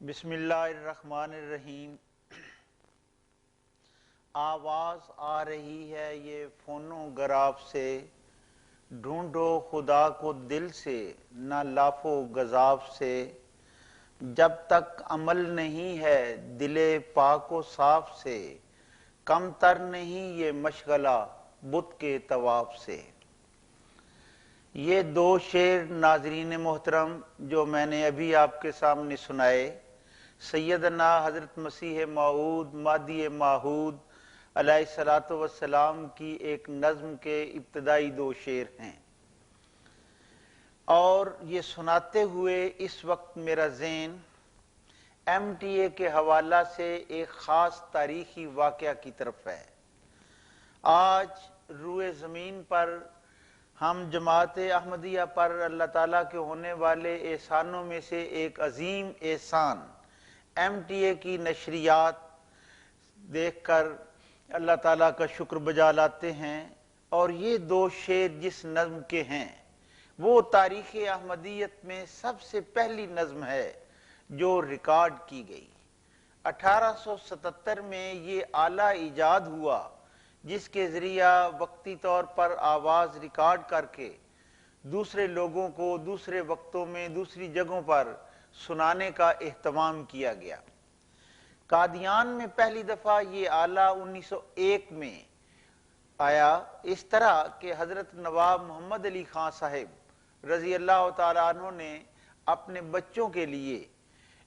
بسم اللہ الرحمن الرحیم۔ آواز آ رہی ہے یہ فونوگراف سے، ڈھونڈو خدا کو دل سے نہ لاف و گزاف سے، جب تک عمل نہیں ہے دل پاک و صاف سے، کم تر نہیں یہ مشغلہ بت کے طواف سے۔ یہ دو شعر ناظرین محترم جو میں نے ابھی آپ کے سامنے سنائے، سیدنا حضرت مسیح موعود مہدی موعود علیہ الصلوۃ والسلام کی ایک نظم کے ابتدائی دو شعر ہیں، اور یہ سناتے ہوئے اس وقت میرا ذہن ایم ٹی اے کے حوالہ سے ایک خاص تاریخی واقعہ کی طرف ہے۔ آج روئے زمین پر ہم جماعت احمدیہ پر اللہ تعالیٰ کے ہونے والے احسانوں میں سے ایک عظیم احسان ایم ٹی اے کی نشریات دیکھ کر اللہ تعالیٰ کا شکر بجا لاتے ہیں، اور یہ دو شعر جس نظم کے ہیں وہ تاریخ احمدیت میں سب سے پہلی نظم ہے جو ریکارڈ کی گئی۔ 1877 میں یہ اعلیٰ ایجاد ہوا جس کے ذریعہ وقتی طور پر آواز ریکارڈ کر کے دوسرے لوگوں کو دوسرے وقتوں میں دوسری جگہوں پر سنانے کا اہتمام کیا گیا۔ قادیان میں پہلی دفعہ یہ آلہ 1901 میں آیا، اس طرح کہ حضرت نواب محمد علی خان صاحب رضی اللہ تعالیٰ عنہ نے اپنے بچوں کے لیے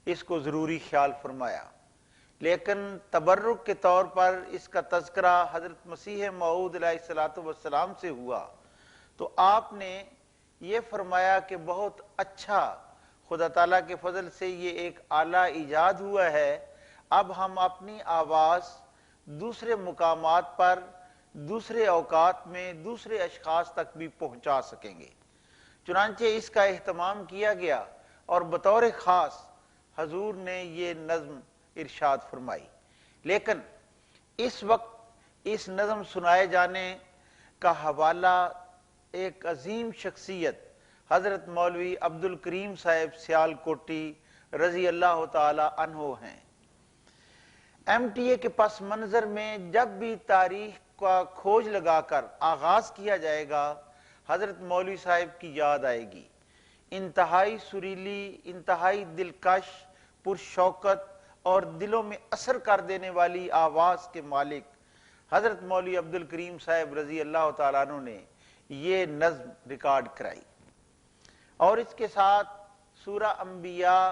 اس کو ضروری خیال فرمایا، لیکن تبرک کے طور پر اس کا تذکرہ حضرت مسیح موعود علیہ الصلوۃ والسلام سے ہوا تو آپ نے یہ فرمایا کہ بہت اچھا، خدا تعالیٰ کے فضل سے یہ ایک آلہ ایجاد ہوا ہے، اب ہم اپنی آواز دوسرے مقامات پر دوسرے اوقات میں دوسرے اشخاص تک بھی پہنچا سکیں گے۔ چنانچہ اس کا اہتمام کیا گیا اور بطور خاص حضور نے یہ نظم ارشاد فرمائی، لیکن اس وقت اس نظم سنائے جانے کا حوالہ ایک عظیم شخصیت حضرت مولوی عبد الکریم صاحب سیال کوٹی رضی اللہ تعالی عنہ ہیں۔ ایم ٹی اے کے پس منظر میں جب بھی تاریخ کا کھوج لگا کر آغاز کیا جائے گا حضرت مولوی صاحب کی یاد آئے گی۔ انتہائی سریلی، انتہائی دلکش، پرشوکت اور دلوں میں اثر کر دینے والی آواز کے مالک حضرت مولوی عبد الکریم صاحب رضی اللہ تعالیٰ عنہ نے یہ نظم ریکارڈ کرائی، اور اس کے ساتھ سورہ انبیاء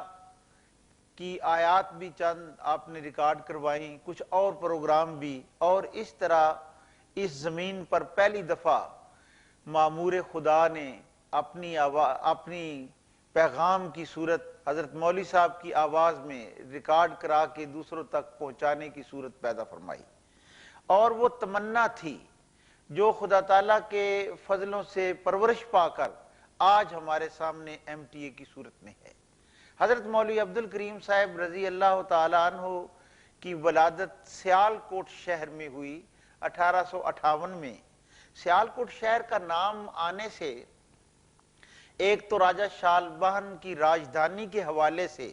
کی آیات بھی چند آپ نے ریکارڈ کروائیں، کچھ اور پروگرام بھی، اور اس طرح اس زمین پر پہلی دفعہ مامور خدا نے اپنی پیغام کی صورت حضرت مولوی صاحب کی آواز میں ریکارڈ کرا کے دوسروں تک پہنچانے کی صورت پیدا فرمائی، اور وہ تمنا تھی جو خدا تعالیٰ کے فضلوں سے پرورش پا کر آج ہمارے سامنے ایم ٹی اے کی صورت میں ہے۔ حضرت مولوی عبد الکریم صاحب رضی اللہ تعالیٰ عنہ کی ولادت سیال کوٹ شہر میں ہوئی 1858 میں۔ سیال کوٹ شہر کا نام آنے سے ایک تو راجہ شال بہن کی راجدھانی کے حوالے سے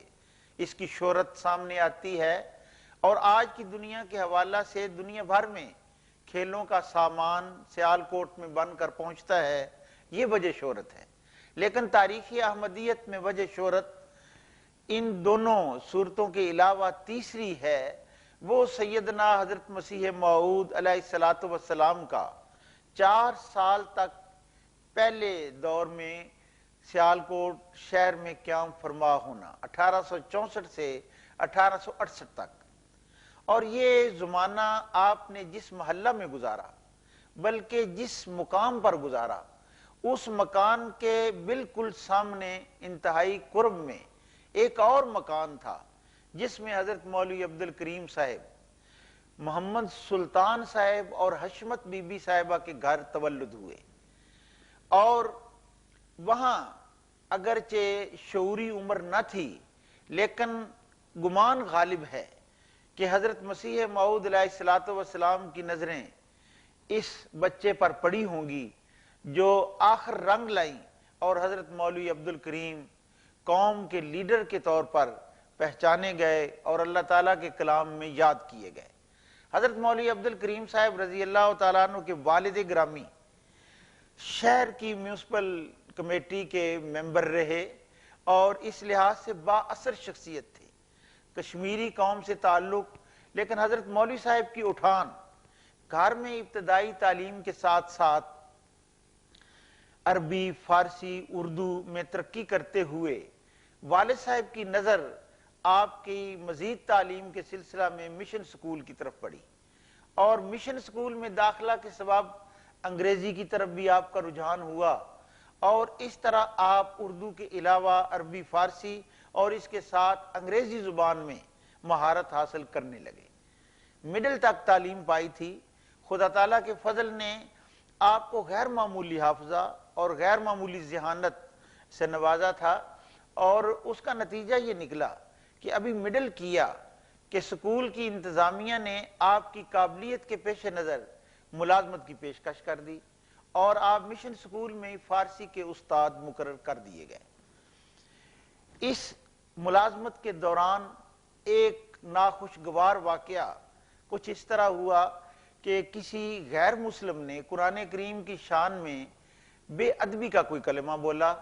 اس کی شہرت سامنے آتی ہے، اور آج کی دنیا کے حوالہ سے دنیا بھر میں کھیلوں کا سامان سیال کوٹ میں بن کر پہنچتا ہے، یہ وجہ شہرت ہے۔ لیکن تاریخی احمدیت میں وجہ شہرت ان دونوں صورتوں کے علاوہ تیسری ہے، وہ سیدنا حضرت مسیح موعود علیہ الصلوۃ والسلام کا 4 سال تک پہلے دور میں سیال کوٹ شہر میں قیام فرما ہونا، 1864 سے 1868 تک، اور یہ زمانہ آپ نے جس محلہ میں گزارا بلکہ جس مقام پر گزارا، اس مکان کے بالکل سامنے انتہائی قرب میں ایک اور مکان تھا جس میں حضرت مولوی عبد الکریم صاحب، محمد سلطان صاحب اور حشمت بی بی صاحبہ کے گھر تولد ہوئے، اور وہاں اگرچہ شعوری عمر نہ تھی لیکن گمان غالب ہے کہ حضرت مسیح موعود علیہ الصلوۃ والسلام کی نظریں اس بچے پر پڑی ہوں گی جو آخر رنگ لائیں، اور حضرت مولوی عبد الکریم قوم کے لیڈر کے طور پر پہچانے گئے اور اللہ تعالیٰ کے کلام میں یاد کیے گئے۔ حضرت مولوی عبد الکریم صاحب رضی اللہ تعالیٰ عنہ کے والد گرامی شہر کی میونسپل کمیٹی کے ممبر رہے اور اس لحاظ سے با اثر شخصیت تھی، کشمیری قوم سے تعلق، لیکن حضرت مولوی صاحب کی اٹھان گھر میں ابتدائی تعلیم کے ساتھ ساتھ عربی، فارسی، اردو میں ترقی کرتے ہوئے والد صاحب کی نظر آپ کی مزید تعلیم کے سلسلہ میں مشن سکول کی طرف پڑی، اور مشن سکول میں داخلہ کے سبب انگریزی کی طرف بھی آپ کا رجحان ہوا، اور اس طرح آپ اردو کے علاوہ عربی، فارسی اور اس کے ساتھ انگریزی زبان میں مہارت حاصل کرنے لگے۔ مڈل تک تعلیم پائی تھی۔ خدا تعالیٰ کے فضل نے آپ کو غیر معمولی حافظہ اور غیر معمولی ذہانت سے نوازا تھا، اور اس کا نتیجہ یہ نکلا کہ ابھی مڈل کیا کہ سکول کی انتظامیہ نے آپ کی قابلیت کے پیش نظر ملازمت کی پیشکش کر دی، اور آپ مشن سکول میں فارسی کے استاد مقرر کر دیے گئے۔ اس ملازمت کے دوران ایک ناخوشگوار واقعہ کچھ اس طرح ہوا کہ کسی غیر مسلم نے قرآن کریم کی شان میں بے ادبی کا کوئی کلمہ بولا،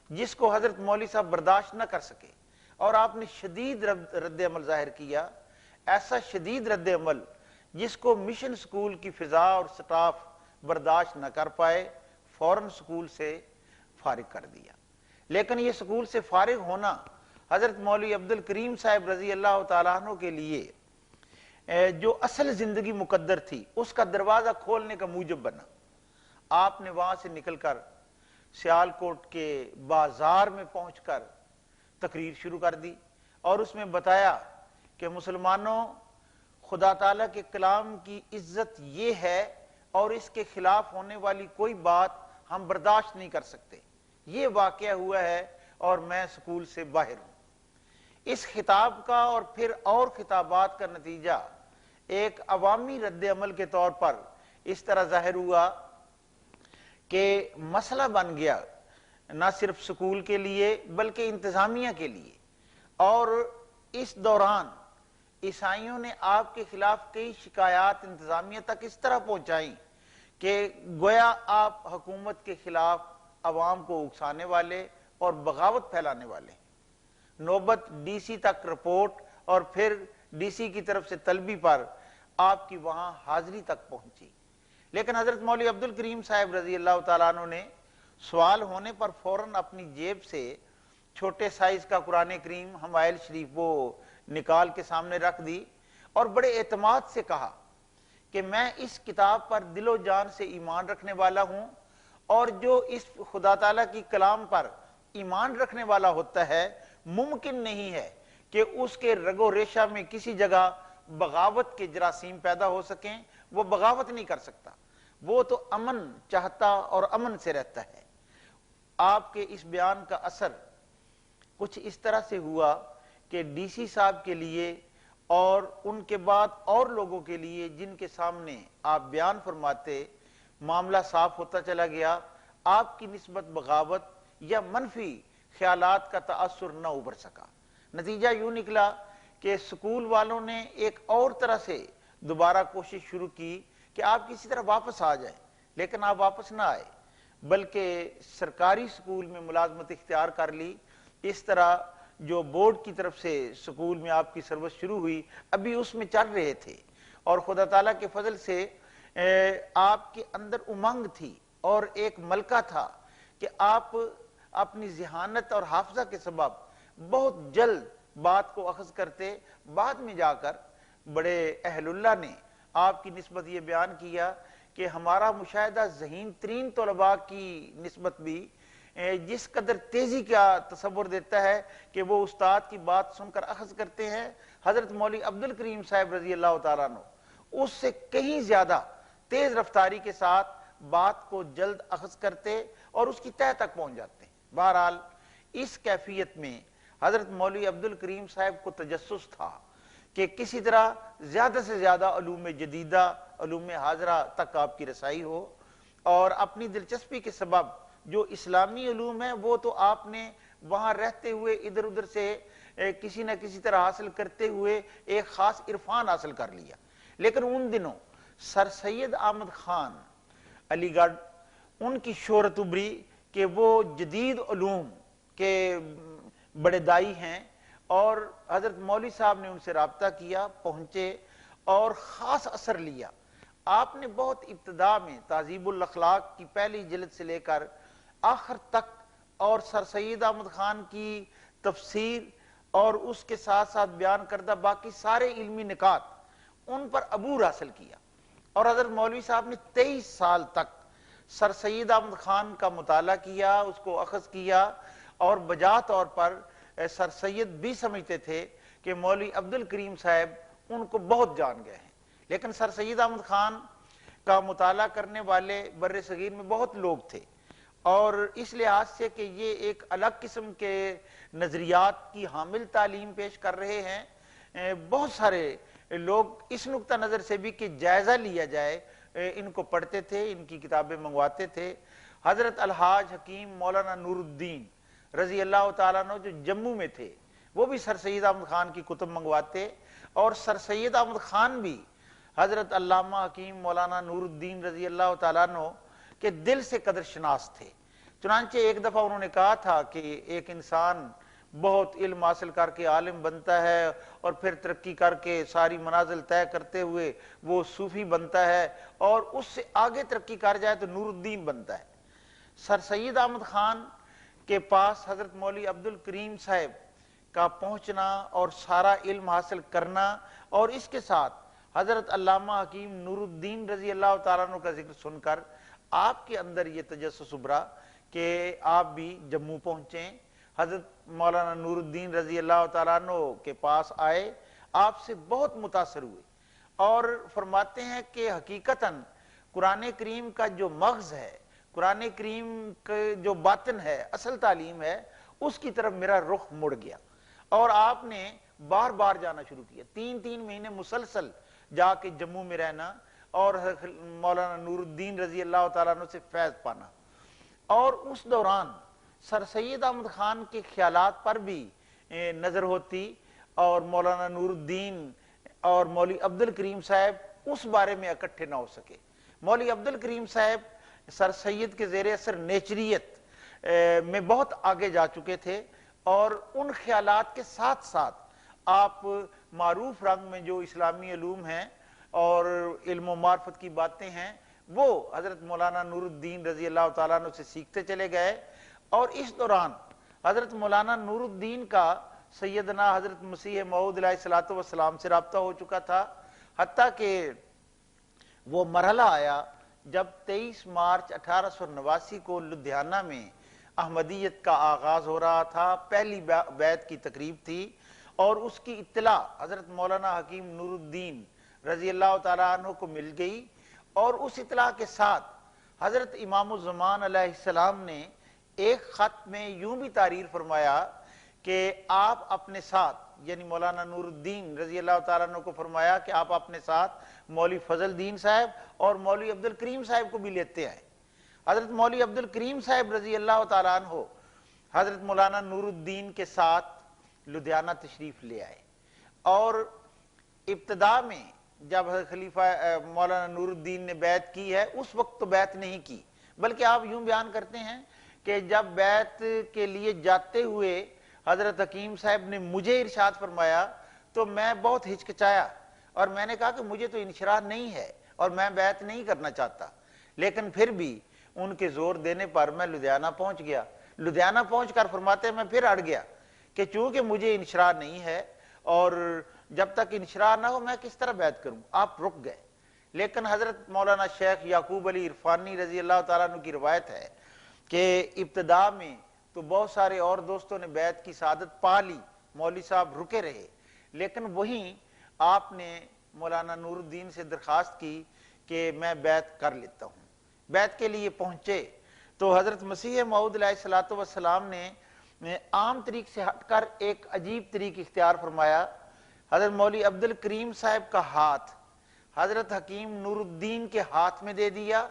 جس کو حضرت مولوی صاحب برداشت نہ کر سکے، اور آپ نے شدید رد عمل ظاہر کیا، ایسا شدید رد عمل جس کو مشن سکول کی فضا اور سٹاف برداشت نہ کر پائے، فوراً سکول سے فارغ کر دیا۔ لیکن یہ سکول سے فارغ ہونا حضرت مولوی عبد الکریم صاحب رضی اللہ تعالیٰ عنہ کے لیے جو اصل زندگی مقدر تھی اس کا دروازہ کھولنے کا موجب بنا۔ آپ نے وہاں سے نکل کر سیالکوٹ کے بازار میں پہنچ کر تقریر شروع کر دی، اور اس میں بتایا کہ مسلمانوں، خدا تعالیٰ کے کلام کی عزت یہ ہے، اور اس کے خلاف ہونے والی کوئی بات ہم برداشت نہیں کر سکتے۔ یہ واقعہ ہوا ہے اور میں سکول سے باہر ہوں۔ اس خطاب کا اور پھر اور خطابات کا نتیجہ ایک عوامی رد عمل کے طور پر اس طرح ظاہر ہوا کہ مسئلہ بن گیا نہ صرف سکول کے لیے بلکہ انتظامیہ کے لیے، اور اس دوران عیسائیوں نے آپ کے خلاف کئی شکایات انتظامیہ تک اس طرح پہنچائیں کہ گویا آپ حکومت کے خلاف عوام کو اکسانے والے اور بغاوت پھیلانے والے ہیں۔ نوبت ڈی سی تک رپورٹ اور پھر ڈی سی کی طرف سے طلبی پر آپ کی وہاں حاضری تک پہنچی، لیکن حضرت مولوی عبد الکریم صاحب رضی اللہ تعالیٰ عنہ نے سوال ہونے پر فوراً اپنی جیب سے چھوٹے سائز کا قرآن کریم حمائل شریف وہ نکال کے سامنے رکھ دی، اور بڑے اعتماد سے کہا کہ میں اس کتاب پر دل و جان سے ایمان رکھنے والا ہوں، اور جو اس خدا تعالیٰ کی کلام پر ایمان رکھنے والا ہوتا ہے ممکن نہیں ہے کہ اس کے رگ و ریشہ میں کسی جگہ بغاوت کے جراثیم پیدا ہو سکیں۔ وہ بغاوت نہیں کر سکتا، وہ تو امن چاہتا اور امن سے رہتا ہے۔ آپ کے اس بیان کا اثر کچھ اس طرح سے ہوا کہ ڈی سی صاحب کے لیے اور ان کے بعد اور لوگوں کے لیے جن کے سامنے آپ بیان فرماتے، معاملہ صاف ہوتا چلا گیا۔ آپ کی نسبت بغاوت یا منفی خیالات کا تاثر نہ ابھر سکا۔ نتیجہ یوں نکلا کہ سکول والوں نے ایک اور طرح سے دوبارہ کوشش شروع کی کہ آپ کسی طرح واپس آ جائیں، لیکن آپ واپس نہ آئے بلکہ سرکاری سکول میں ملازمت اختیار کر لی۔ اس طرح جو بورڈ کی طرف سے سکول میں آپ کی سروس شروع ہوئی، ابھی اس میں چل رہے تھے، اور خدا تعالیٰ کے فضل سے آپ کے اندر امنگ تھی اور ایک ملکہ تھا کہ آپ اپنی ذہانت اور حافظہ کے سبب بہت جلد بات کو اخذ کرتے۔ بعد میں جا کر بڑے اہل اللہ نے آپ کی نسبت یہ بیان کیا کہ ہمارا مشاہدہ ذہین ترین طلباء کی نسبت بھی جس قدر تیزی کا تصور دیتا ہے کہ وہ استاد کی بات سن کر اخذ کرتے ہیں، حضرت مولوی عبد الکریم صاحب رضی اللہ تعالیٰ عنہ اس سے کہیں زیادہ تیز رفتاری کے ساتھ بات کو جلد اخذ کرتے اور اس کی تہہ تک پہنچ جاتے ہیں۔ بہرحال اس کیفیت میں حضرت مولوی عبد الکریم صاحب کو تجسس تھا کہ کسی طرح زیادہ سے زیادہ علوم جدیدہ، علوم حاضرہ تک آپ کی رسائی ہو، اور اپنی دلچسپی کے سبب جو اسلامی علوم ہے وہ تو آپ نے وہاں رہتے ہوئے ادھر ادھر سے کسی نہ کسی طرح حاصل کرتے ہوئے ایک خاص عرفان حاصل کر لیا. لیکن ان دنوں سر سید احمد خان علی گڑھ ان کی شہرت ابری کہ وہ جدید علوم کے بڑے دائی ہیں، اور حضرت مولوی صاحب نے ان سے رابطہ کیا، پہنچے اور خاص اثر لیا. آپ نے بہت ابتدا میں تہذیب الاخلاق کی پہلی جلد سے لے کر آخر تک، اور سر سید احمد خان کی تفسیر اور اس کے ساتھ ساتھ بیان کردہ باقی سارے علمی نکات، ان پر عبور حاصل کیا. اور حضرت مولوی صاحب نے 23 سال تک سر سید احمد خان کا مطالعہ کیا، اس کو اخذ کیا، اور بجا طور پر سر سید بھی سمجھتے تھے کہ مولوی عبد الکریم صاحب ان کو بہت جان گئے ہیں. لیکن سر سید احمد خان کا مطالعہ کرنے والے بر صغیر میں بہت لوگ تھے، اور اس لحاظ سے کہ یہ ایک الگ قسم کے نظریات کی حامل تعلیم پیش کر رہے ہیں، بہت سارے لوگ اس نقطہ نظر سے بھی کہ جائزہ لیا جائے ان کو پڑھتے تھے، ان کی کتابیں منگواتے تھے. حضرت الحاج حکیم مولانا نور الدین رضی اللہ تعالیٰ عنہ جو جموں میں تھے، وہ بھی سر سید احمد خان کی کتب منگواتے، اور سر سید احمد خان بھی حضرت علامہ حکیم مولانا نور الدین رضی اللہ تعالیٰ عنہ کے دل سے قدر شناس تھے. چنانچہ ایک دفعہ انہوں نے کہا تھا کہ ایک انسان بہت علم حاصل کر کے عالم بنتا ہے، اور پھر ترقی کر کے ساری منازل طے کرتے ہوئے وہ صوفی بنتا ہے، اور اس سے آگے ترقی کر جائے تو نور الدین بنتا ہے. سر سید احمد خان کے پاس حضرت مولوی عبد الکریم صاحب کا پہنچنا اور سارا علم حاصل کرنا، اور اس کے ساتھ حضرت علامہ حکیم نور الدین رضی اللہ تعالیٰ عنہ کا ذکر سن کر آپ کے اندر یہ تجسس ابھرا کہ آپ بھی جموں پہنچیں. حضرت مولانا نور الدین رضی اللہ تعالیٰ عنہ کے پاس آئے، آپ سے بہت متاثر ہوئے، اور فرماتے ہیں کہ حقیقتاً قرآن کریم کا جو مغز ہے، قرآن کریم کا جو باطن ہے، اصل تعلیم ہے، اس کی طرف میرا رخ مڑ گیا. اور آپ نے بار بار جانا شروع کیا، 3 مہینے مسلسل جا کے جموں میں رہنا، اور مولانا نور الدین رضی اللہ تعالیٰ عنہ سے فیض پانا. اور اس دوران سر سید احمد خان کے خیالات پر بھی نظر ہوتی، اور مولانا نور الدین اور مولوی عبد الکریم صاحب اس بارے میں اکٹھے نہ ہو سکے. مولوی عبد الکریم صاحب سر سید کے زیر اثر نیچریت میں بہت آگے جا چکے تھے، اور ان خیالات کے ساتھ ساتھ آپ معروف رنگ میں جو اسلامی علوم ہیں اور علم و معرفت کی باتیں ہیں، وہ حضرت مولانا نور الدین رضی اللہ تعالیٰ عنہ سے سیکھتے چلے گئے. اور اس دوران حضرت مولانا نور الدین کا سیدنا حضرت مسیح موعود علیہ السلام سے رابطہ ہو چکا تھا، حتیٰ کہ وہ مرحلہ آیا جب 23 مارچ 1889 کو لدھیانہ میں احمدیت کا آغاز ہو رہا تھا. پہلی بیعت کی تقریب تھی، اور اس کی اطلاع حضرت مولانا حکیم نور الدین رضی اللہ تعالیٰ عنہ کو مل گئی. اور اس اطلاع کے ساتھ حضرت امام الزمان علیہ السلام نے ایک خط میں یوں بھی تعریر فرمایا کہ آپ اپنے ساتھ، یعنی مولانا نور الدین رضی اللہ تعالیٰ عنہ کو فرمایا کہ آپ اپنے ساتھ مولوی فضل الدین صاحب اور مولوی عبد الکریم صاحب کو بھی لیتے آئے. حضرت مولوی عبد الکریم صاحب رضی اللہ تعالیٰ عنہ حضرت مولانا نور الدین کے ساتھ لدھیانہ تشریف لے آئے، اور ابتدا میں جب خلیفہ مولانا نور الدین نے بیعت کی ہے، اس وقت تو بیعت نہیں کی، بلکہ آپ یوں بیان کرتے ہیں کہ جب بیعت کے لیے جاتے ہوئے حضرت حکیم صاحب نے مجھے ارشاد فرمایا تو میں بہت ہچکچایا، اور میں نے کہا کہ مجھے تو انشراح نہیں ہے اور میں بیعت نہیں کرنا چاہتا. لیکن پھر بھی ان کے زور دینے پر میں لدھیانہ پہنچ گیا. لدھیانہ پہنچ کر فرماتے ہیں میں پھر اڑ گیا کہ چونکہ مجھے انشراح نہیں ہے، اور جب تک انشراح نہ ہو میں کس طرح بیعت کروں. آپ رک گئے. لیکن حضرت مولانا شیخ یعقوب علی عرفانی رضی اللہ تعالیٰ عنہ کی روایت ہے کہ ابتدا میں تو بہت سارے اور دوستوں نے بیعت کی سعادت پا لی، مولوی صاحب رکے رہے، لیکن وہیں آپ نے مولانا نور الدین سے درخواست کی کہ میں بیعت کر لیتا ہوں. بیعت کے لیے پہنچے تو حضرت مسیح موعود علیہ السلام نے عام طریق سے ہٹ کر ایک عجیب طریق اختیار فرمایا. حضرت مولوی عبد الکریم صاحب کا ہاتھ حضرت حکیم نور الدین کے ہاتھ میں دے دیا،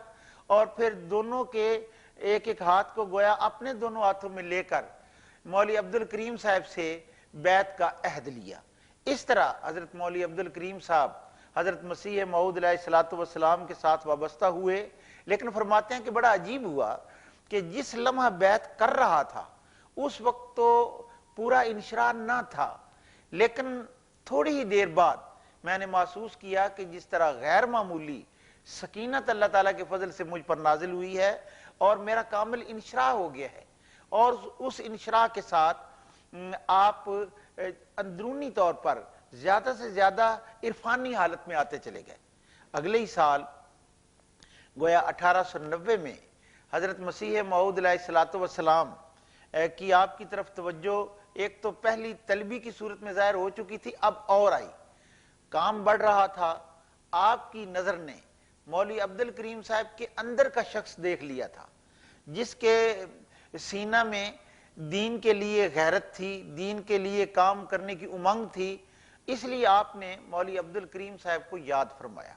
اور پھر دونوں کے ایک ایک ہاتھ کو گویا اپنے دونوں ہاتھوں میں لے کر مولوی عبد الکریم صاحب سے بیعت کا عہد لیا۔ اس طرح حضرت مولوی عبد الکریم صاحب حضرت مسیح موعود علیہ الصلوۃ والسلام کے ساتھ وابستہ ہوئے، لیکن فرماتے ہیں کہ بڑا عجیب ہوا کہ جس لمحہ بیعت کر رہا تھا اس وقت تو پورا انشراح نہ تھا، لیکن تھوڑی ہی دیر بعد میں نے محسوس کیا کہ جس طرح غیر معمولی سکینت اللہ تعالیٰ کے فضل سے مجھ پر نازل ہوئی ہے اور میرا کامل انشراح ہو گیا ہے، اور اس انشراح کے ساتھ آپ اندرونی طور پر زیادہ سے زیادہ عرفانی حالت میں آتے چلے گئے۔ اگلے ہی سال گویا 1890 میں حضرت مسیح موعود علیہ الصلوۃ والسلام کی آپ کی طرف توجہ ایک تو پہلی طلبی کی صورت میں ظاہر ہو چکی تھی، اب اور آئی، کام بڑھ رہا تھا۔ آپ کی نظر نے مولوی عبد الکریم صاحب کے اندر کا شخص دیکھ لیا تھا، جس کے سینہ میں دین کے لیے غیرت تھی، دین کے لیے کام کرنے کی امنگ تھی، اس لیے آپ نے مولوی عبد الکریم صاحب کو یاد فرمایا۔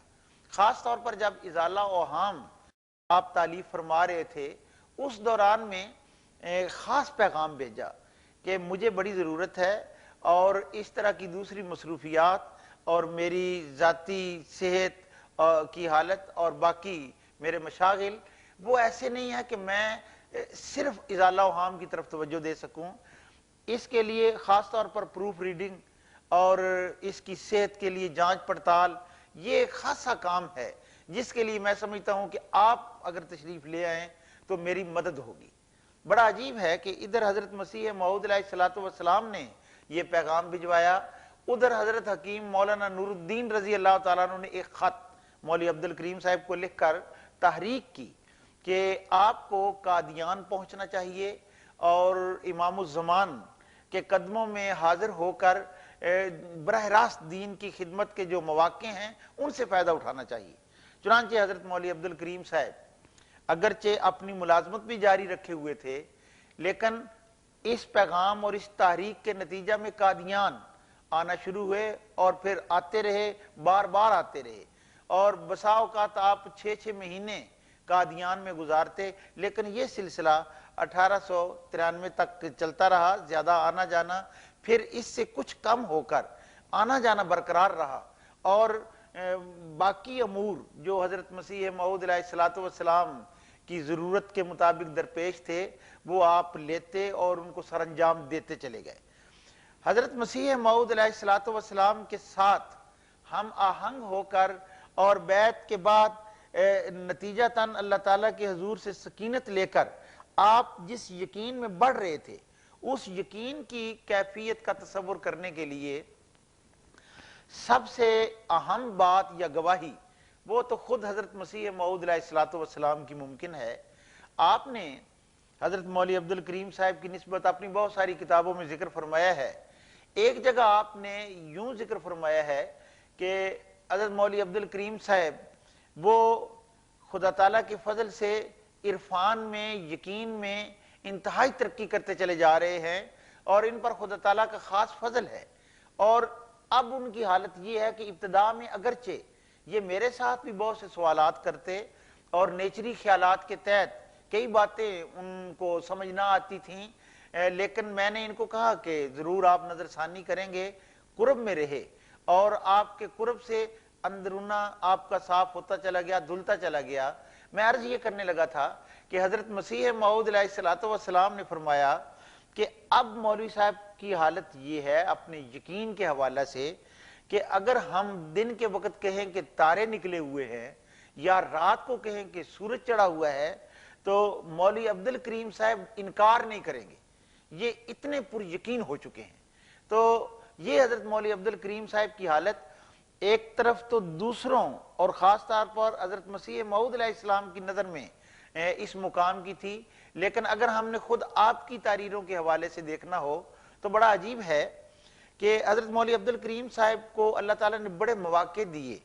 خاص طور پر جب ازالہ اوہام آپ تعلیف فرما رہے تھے، اس دوران میں خاص پیغام بھیجا کہ مجھے بڑی ضرورت ہے، اور اس طرح کی دوسری مصروفیات اور میری ذاتی صحت کی حالت اور باقی میرے مشاغل وہ ایسے نہیں ہے کہ میں صرف ازالہ اوہام کی طرف توجہ دے سکوں۔ اس کے لیے خاص طور پر پروف ریڈنگ اور اس کی صحت کے لیے جانچ پڑتال، یہ خاصا کام ہے جس کے لیے میں سمجھتا ہوں کہ آپ اگر تشریف لے آئیں تو میری مدد ہوگی۔ بڑا عجیب ہے کہ ادھر حضرت مسیح موعود علیہ الصلوۃ والسلام نے یہ پیغام بھجوایا، ادھر حضرت حکیم مولانا نور الدین رضی اللہ تعالیٰ عنہ نے ایک خط مولوی عبد الکریم صاحب کو لکھ کر تحریک کی کہ آپ کو قادیان پہنچنا چاہیے اور امام الزمان کے قدموں میں حاضر ہو کر براہ راست دین کی خدمت کے جو مواقع ہیں ان سے فائدہ اٹھانا چاہیے۔ چنانچہ حضرت مولوی عبد الکریم صاحب اگرچہ اپنی ملازمت بھی جاری رکھے ہوئے تھے، لیکن اس پیغام اور اس تحریک کے نتیجہ میں قادیان آنا شروع ہوئے اور پھر آتے رہے، بار بار آتے رہے، اور بسا اوقات آپ 6 مہینے قادیان میں گزارتے، لیکن یہ سلسلہ 1893 تک چلتا رہا، زیادہ آنا جانا، پھر اس سے کچھ کم ہو کر آنا جانا برقرار رہا، اور باقی امور جو حضرت مسیح موعود علیہ الصلوۃ والسلام کی ضرورت کے مطابق درپیش تھے وہ آپ لیتے اور ان کو سر انجام دیتے چلے گئے۔ حضرت مسیح موعود علیہ الصلوۃ والسلام کے ساتھ ہم آہنگ ہو کر اور بیعت کے بعد نتیجتاً اللہ تعالیٰ کے حضور سے سکینت لے کر آپ جس یقین میں بڑھ رہے تھے، اس یقین کی کیفیت کا تصور کرنے کے لیے سب سے اہم بات یا گواہی وہ تو خود حضرت مسیح موعود علیہ الصلوۃ والسلام کی ممکن ہے۔ آپ نے حضرت مولوی عبد الکریم صاحب کی نسبت اپنی بہت ساری کتابوں میں ذکر فرمایا ہے۔ ایک جگہ آپ نے یوں ذکر فرمایا ہے کہ حضرت مولوی عبد الکریم صاحب وہ خدا تعالیٰ کے فضل سے عرفان میں، یقین میں انتہائی ترقی کرتے چلے جا رہے ہیں، اور ان پر خدا تعالیٰ کا خاص فضل ہے۔ اور اب ان کی حالت یہ ہے کہ ابتدا میں اگرچہ یہ میرے ساتھ بھی بہت سے سوالات کرتے اور نیچری خیالات کے تحت کئی باتیں ان کو سمجھ نہ آتی تھیں، لیکن میں نے ان کو کہا کہ ضرور آپ نظر ثانی کریں گے، قرب میں رہے، اور آپ کے قرب سے اندرونہ آپ کا صاف ہوتا چلا گیا، دھلتا چلا گیا۔ میں عرض یہ کرنے لگا تھا کہ حضرت مسیح موعود علیہ الصلوۃ والسلام نے فرمایا کہ اب مولوی صاحب کی حالت یہ ہے اپنے یقین کے حوالے سے کہ اگر ہم دن کے وقت کہیں کہ تارے نکلے ہوئے ہیں یا رات کو کہیں کہ سورج چڑھا ہوا ہے تو مولوی عبد الکریم صاحب انکار نہیں کریں گے، یہ اتنے پر یقین ہو چکے ہیں۔ تو یہ حضرت مولوی عبد الکریم صاحب کی حالت ایک طرف تو دوسروں اور خاص طور پر حضرت مسیح موعود علیہ السلام کی نظر میں اس مقام کی تھی، لیکن اگر ہم نے خود آپ کی تحریروں کے حوالے سے دیکھنا ہو تو بڑا عجیب ہے کہ حضرت مولوی عبد الکریم صاحب کو اللہ تعالیٰ نے بڑے مواقع دیے،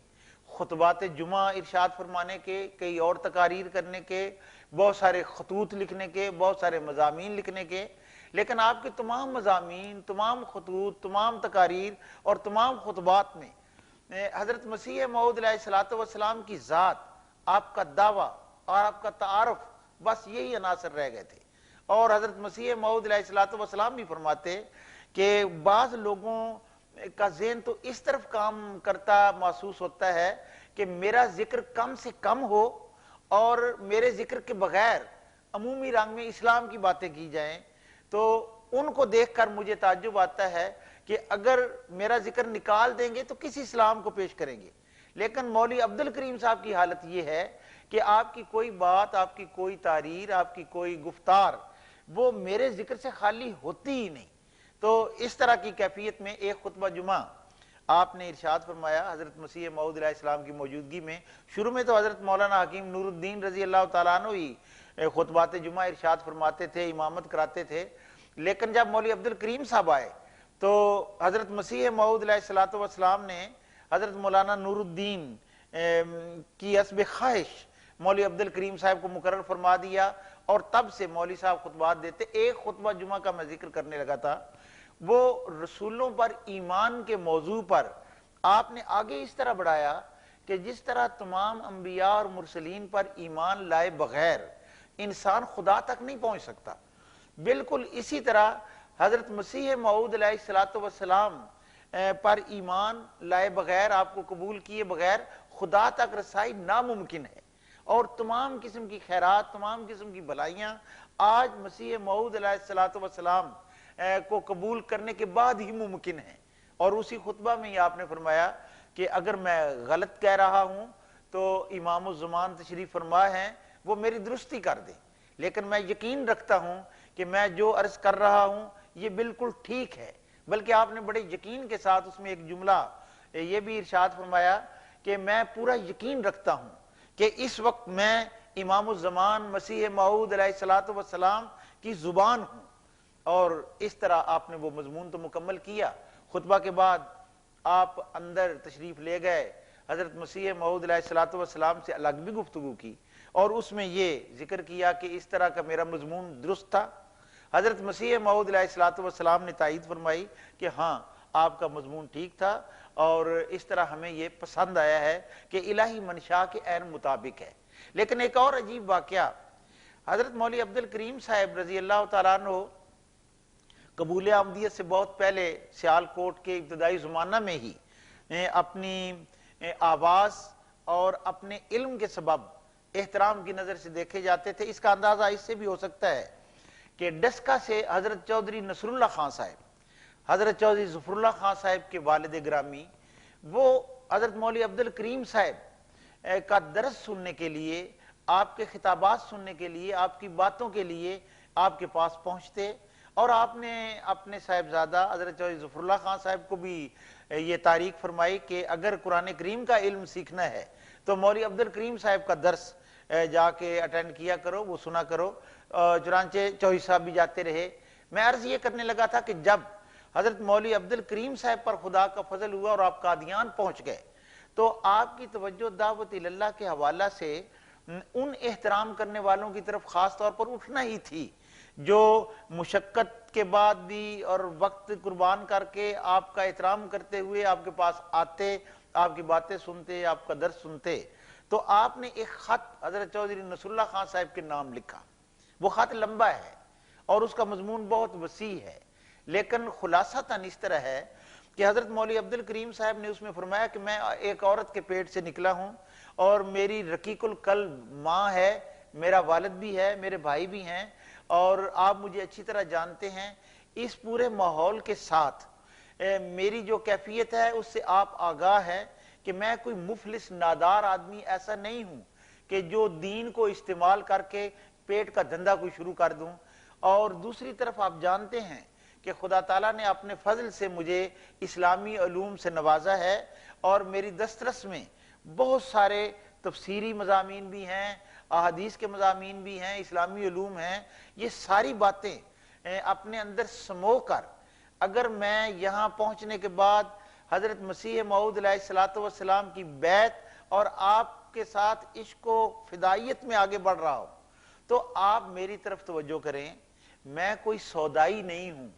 خطبات جمعہ ارشاد فرمانے کے، کئی اور تقاریر کرنے کے، بہت سارے خطوط لکھنے کے، بہت سارے مضامین لکھنے کے، لیکن آپ کے تمام مضامین، تمام خطوط، تمام تقاریر اور تمام خطبات میں حضرت مسیح موعود علیہ الصلوۃ والسلام کی ذات، آپ کا دعویٰ اور آپ کا تعارف، بس یہی عناصر رہ گئے تھے۔ اور حضرت مسیح موعود علیہ الصلوۃ والسلام بھی فرماتے کہ بعض لوگوں کا ذہن تو اس طرف کام کرتا محسوس ہوتا ہے کہ میرا ذکر کم سے کم ہو اور میرے ذکر کے بغیر عمومی رنگ میں اسلام کی باتیں کی جائیں، تو ان کو دیکھ کر مجھے تعجب آتا ہے کہ اگر میرا ذکر نکال دیں گے تو کس اسلام کو پیش کریں گے؟ لیکن مولوی عبد الکریم صاحب کی حالت یہ ہے کہ آپ کی کوئی بات، آپ کی کوئی تحریر، آپ کی کوئی گفتار وہ میرے ذکر سے خالی ہوتی ہی نہیں۔ تو اس طرح کی کیفیت میں ایک خطبہ جمعہ آپ نے ارشاد فرمایا حضرت مسیح موعود علیہ السلام کی موجودگی میں۔ شروع میں تو حضرت مولانا حکیم نور الدین رضی اللہ تعالیٰ عنہ ہی خطبات جمعہ ارشاد فرماتے تھے، امامت کراتے تھے، لیکن جب مولوی عبد الکریم صاحب آئے تو حضرت مسیح موعود علیہ السلام نے حضرت مولانا نور الدین کی حسب خواہش مولوی عبد الکریم صاحب کو مقرر فرما دیا، اور تب سے مولوی صاحب خطبات دیتے۔ ایک خطبہ جمعہ کا میں ذکر کرنے لگا تھا، وہ رسولوں پر ایمان کے موضوع پر آپ نے آگے اس طرح بڑھایا کہ جس طرح تمام انبیاء اور مرسلین پر ایمان لائے بغیر انسان خدا تک نہیں پہنچ سکتا، بالکل اسی طرح حضرت مسیح موعود علیہ السلام پر ایمان لائے بغیر، آپ کو قبول کیے بغیر خدا تک رسائی ناممکن ہے، اور تمام قسم کی خیرات، تمام قسم کی بھلائیاں آج مسیح موعود علیہ السلام کو قبول کرنے کے بعد ہی ممکن ہیں۔ اور اسی خطبہ میں ہی آپ نے فرمایا کہ اگر میں غلط کہہ رہا ہوں تو امام الزمان تشریف فرما ہیں، وہ میری درستی کر دیں، لیکن میں یقین رکھتا ہوں کہ میں جو عرض کر رہا ہوں یہ بالکل ٹھیک ہے۔ بلکہ آپ نے بڑے یقین کے ساتھ اس میں ایک جملہ یہ بھی ارشاد فرمایا کہ میں پورا یقین رکھتا ہوں کہ اس وقت میں امام الزمان مسیح موعود علیہ السلام کی زبان ہوں، اور اس طرح آپ نے وہ مضمون تو مکمل کیا۔ خطبہ کے بعد آپ اندر تشریف لے گئے، حضرت مسیح موعود علیہ السلام سے الگ بھی گفتگو کی، اور اس میں یہ ذکر کیا کہ اس طرح کا میرا مضمون درست تھا۔ حضرت مسیح موعود علیہ السلام نے تائید فرمائی کہ ہاں آپ کا مضمون ٹھیک تھا، اور اس طرح ہمیں یہ پسند آیا ہے کہ الہی منشاء کے عین مطابق ہے۔ لیکن ایک اور عجیب واقعہ، حضرت مولوی عبد الکریم صاحب رضی اللہ تعالیٰ عنہ قبول احمدیت سے بہت پہلے سیال کوٹ کے ابتدائی زمانہ میں ہی اپنی آواز اور اپنے علم کے سبب احترام کی نظر سے دیکھے جاتے تھے۔ اس کا اندازہ اس سے بھی ہو سکتا ہے کہ ڈسکا سے حضرت چودھری نصر اللہ خان صاحب، حضرت چودھری ظفر اللہ خان صاحب کے والد گرامی، وہ حضرت مولوی عبد الکریم صاحب کا درس سننے کے لیے، آپ کے خطابات سننے کے لیے، آپ کی باتوں کے لیے آپ کے پاس پہنچتے، اور آپ نے اپنے صاحبزادہ حضرت چودھری ظفر اللہ خان صاحب کو بھی یہ تاریخ فرمائی کہ اگر قرآن کریم کا علم سیکھنا ہے تو مولوی عبد الکریم صاحب کا درس جا کے اٹینڈ کیا کرو، وہ سنا کرو۔ چنانچہ چودھری صاحب بھی جاتے رہے۔ میں عرض یہ کرنے لگا تھا کہ جب حضرت مولوی عبد الکریم صاحب پر خدا کا فضل ہوا اور آپ قادیان پہنچ گئے تو آپ کی توجہ دعوت اللہ کے حوالہ سے ان احترام کرنے والوں کی طرف خاص طور پر اٹھنا ہی تھی جو مشقت کے بعد بھی اور وقت قربان کر کے آپ کا احترام کرتے ہوئے آپ کے پاس آتے، آپ کی باتیں سنتے، آپ کا درس سنتے۔ تو آپ نے ایک خط حضرت چودھری نصر اللہ خان صاحب کے نام لکھا، وہ خط لمبا ہے اور اس کا مضمون بہت وسیع ہے، لیکن خلاصتاً اس طرح ہے کہ حضرت مولوی عبد الکریم صاحب نے اس میں فرمایا کہ میں ایک عورت کے پیٹ سے نکلا ہوں، اور میری رقیق القلب ماں ہے، میرا والد بھی ہے، میرے بھائی بھی ہیں، اور آپ مجھے اچھی طرح جانتے ہیں۔ اس پورے ماحول کے ساتھ میری جو کیفیت ہے اس سے آپ آگاہ ہیں کہ میں کوئی مفلس نادار آدمی ایسا نہیں ہوں کہ جو دین کو استعمال کر کے پیٹ کا دھندا کوئی شروع کر دوں، اور دوسری طرف آپ جانتے ہیں کہ خدا تعالیٰ نے اپنے فضل سے مجھے اسلامی علوم سے نوازا ہے، اور میری دسترس میں بہت سارے تفسیری مضامین بھی ہیں، احادیث کے مضامین بھی ہیں، اسلامی علوم ہیں۔ یہ ساری باتیں اپنے اندر سمو کر اگر میں یہاں پہنچنے کے بعد حضرت مسیح موعود علیہ السلام کی بیعت اور آپ کے ساتھ عشق و فدائیت میں آگے بڑھ رہا ہوں تو آپ میری طرف توجہ کریں، میں کوئی سودائی نہیں ہوں۔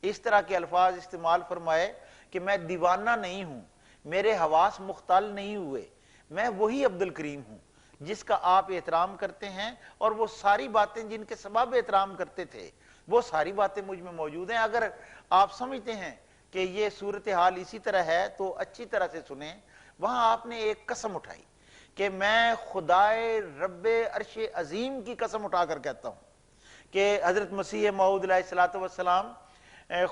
اس طرح کے الفاظ استعمال فرمائے کہ میں دیوانہ نہیں ہوں، میرے حواس مختل نہیں ہوئے، میں وہی عبد الکریم ہوں جس کا آپ احترام کرتے ہیں، اور وہ ساری باتیں جن کے سبب احترام کرتے تھے وہ ساری باتیں مجھ میں موجود ہیں. اگر آپ سمجھتے ہیں کہ یہ صورتحال اسی طرح ہے تو اچھی طرح سے سنیں. وہاں آپ نے ایک قسم اٹھائی کہ میں خدائے رب عرش عظیم کی قسم اٹھا کر کہتا ہوں کہ حضرت مسیح موعود علیہ السلام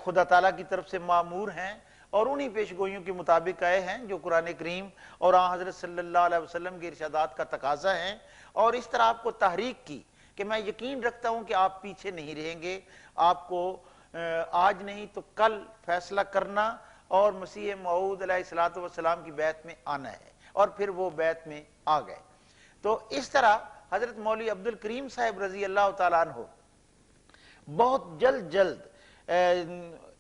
خدا تعالیٰ کی طرف سے مامور ہیں اور انہی پیشگوئیوں کے مطابق آئے ہیں جو قرآن کریم اور آن حضرت صلی اللہ علیہ وسلم کے ارشادات کا تقاضا ہیں. اور اس طرح آپ کو تحریک کی کہ میں یقین رکھتا ہوں کہ آپ پیچھے نہیں رہیں گے, آپ کو آج نہیں تو کل فیصلہ کرنا اور مسیح موعود علیہ السلام کی بیعت میں آنا ہے. اور پھر وہ بیعت میں آ گئے. تو اس طرح حضرت مولوی عبد الکریم صاحب رضی اللہ تعالیٰ عنہ بہت جلد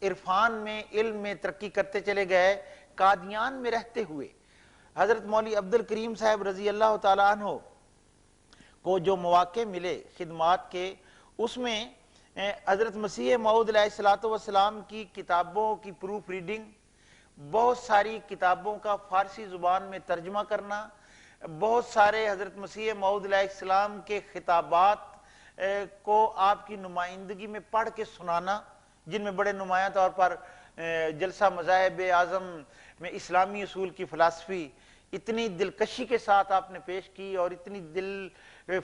عرفان میں, علم میں ترقی کرتے چلے گئے. قادیان میں رہتے ہوئے حضرت مولوی عبد الکریم صاحب رضی اللہ تعالیٰ عنہ کو جو مواقع ملے خدمات کے, اس میں حضرت مسیح موعود علیہ السلام کی کتابوں کی پروف ریڈنگ, بہت ساری کتابوں کا فارسی زبان میں ترجمہ کرنا, بہت سارے حضرت مسیح موعود علیہ السلام کے خطابات کو آپ کی نمائندگی میں پڑھ کے سنانا, جن میں بڑے نمایاں طور پر جلسہ مذاہب اعظم میں اسلامی اصول کی فلسفی اتنی دلکشی کے ساتھ آپ نے پیش کی اور اتنی دل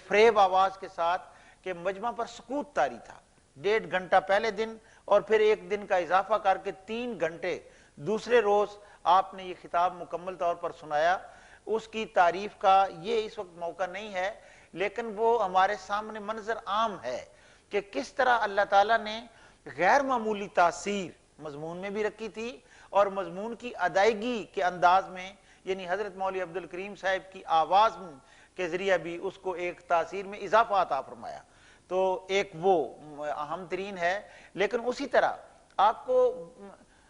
فریب آواز کے ساتھ کہ مجمع پر سکوت طاری تھا. 1.5 گھنٹہ پہلے دن اور پھر 1 دن کا اضافہ کر کے 3 گھنٹے دوسرے روز آپ نے یہ خطاب مکمل طور پر سنایا. اس کی تعریف کا یہ اس وقت موقع نہیں ہے, لیکن وہ ہمارے سامنے منظر عام ہے کہ کس طرح اللہ تعالیٰ نے غیر معمولی تاثیر مضمون میں بھی رکھی تھی اور مضمون کی ادائیگی کے انداز میں, یعنی حضرت مولوی عبد الکریم صاحب کی آواز کے ذریعہ بھی اس کو ایک تاثیر میں اضافہ عطا فرمایا. تو ایک وہ اہم ترین ہے. لیکن اسی طرح آپ کو